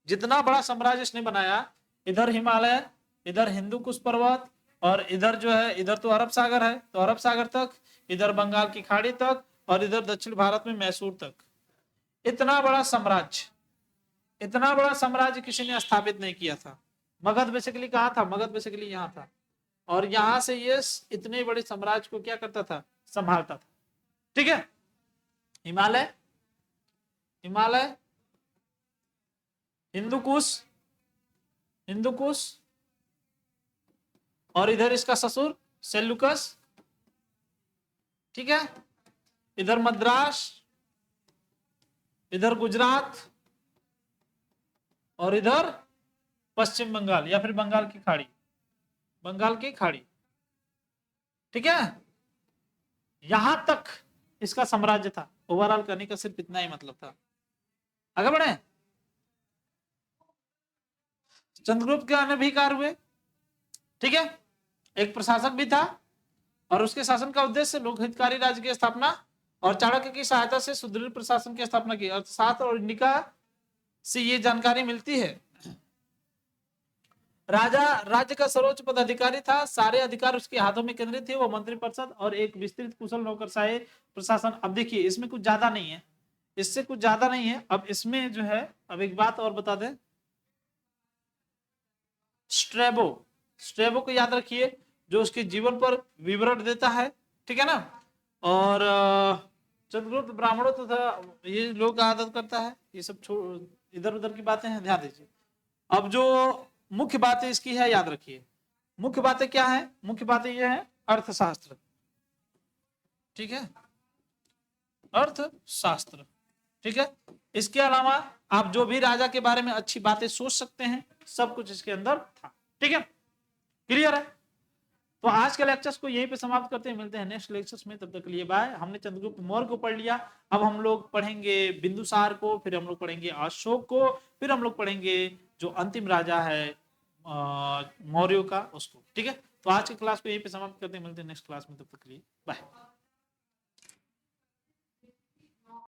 जितना बड़ा साम्राज्य इसने बनाया, इधर हिमालय, इधर हिंदू कुश पर्वत, और इधर जो है, इधर तो अरब सागर है, तो अरब सागर तक, इधर बंगाल की खाड़ी तक, और इधर दक्षिण भारत में मैसूर तक। इतना बड़ा साम्राज्य किसी ने स्थापित नहीं किया था। मगध बेसिकली कहाँ था? मगध बेसिकली यहाँ था। और यहां से ये इतने बड़े साम्राज्य को क्या करता था? संभालता था। ठीक है, हिमालय, हिंदुकुश, और इधर इसका ससुर सेल्युकस, ठीक है, इधर मद्रास, इधर गुजरात, और इधर पश्चिम बंगाल या फिर बंगाल की खाड़ी। ठीक है, यहां तक इसका साम्राज्य था। ओवरऑल करने का सिर्फ इतना ही मतलब था। आगे बढ़े। चंद्रगुप्त के अन्य भी कार्य हुए। ठीक है, एक प्रशासक भी था और उसके शासन का उद्देश्य लोकहितकारी राज्य की स्थापना और चाणक्य की सहायता से सुदृढ़ प्रशासन की स्थापना की। अर्थशास्त्र और इंडिका से ये जानकारी मिलती है। राजा राज्य का सर्वोच्च पदाधिकारी था, सारे अधिकार उसके हाथों में केंद्रित थे। वो मंत्रिपरिषद और एक विस्तृत कुशल नौकरशाही प्रशासन। अब देखिए, इसमें कुछ ज्यादा नहीं है, इससे कुछ ज्यादा नहीं है। अब इसमें जो है, अब एक बात और बता दें, स्ट्रेबो को याद रखिए, जो उसके जीवन पर विवरण देता है। ठीक है ना। और चंद्रगुप्त ब्राह्मणों तथा ये लोग आदत करता है। ये सब इधर उधर की बातें हैं, ध्यान दीजिए। अब जो मुख्य बातें इसकी है, याद रखिए। मुख्य बातें क्या है? मुख्य बातें ये है, अर्थशास्त्र। ठीक है, अर्थशास्त्र। ठीक है, इसके अलावा आप जो भी राजा के बारे में अच्छी बातें सोच सकते हैं, सब कुछ इसके अंदर था। ठीक है, क्लियर है। तो आज के लेक्चर्स को यहीं पे समाप्त करते हैं, मिलते हैं नेक्स्ट लेक्चर्स में। तब तक के लिए बाय। हमने चंद्रगुप्त मौर्य को पढ़ लिया, अब हम लोग पढ़ेंगे बिंदुसार को, फिर हम लोग पढ़ेंगे अशोक को, फिर हम लोग पढ़ेंगे जो अंतिम राजा है मौर्यों का, उसको। ठीक है, तो आज की क्लास को यहीं पे समाप्त करते हैं, मिलते हैं नेक्स्ट क्लास में। तब तक के लिए बाय।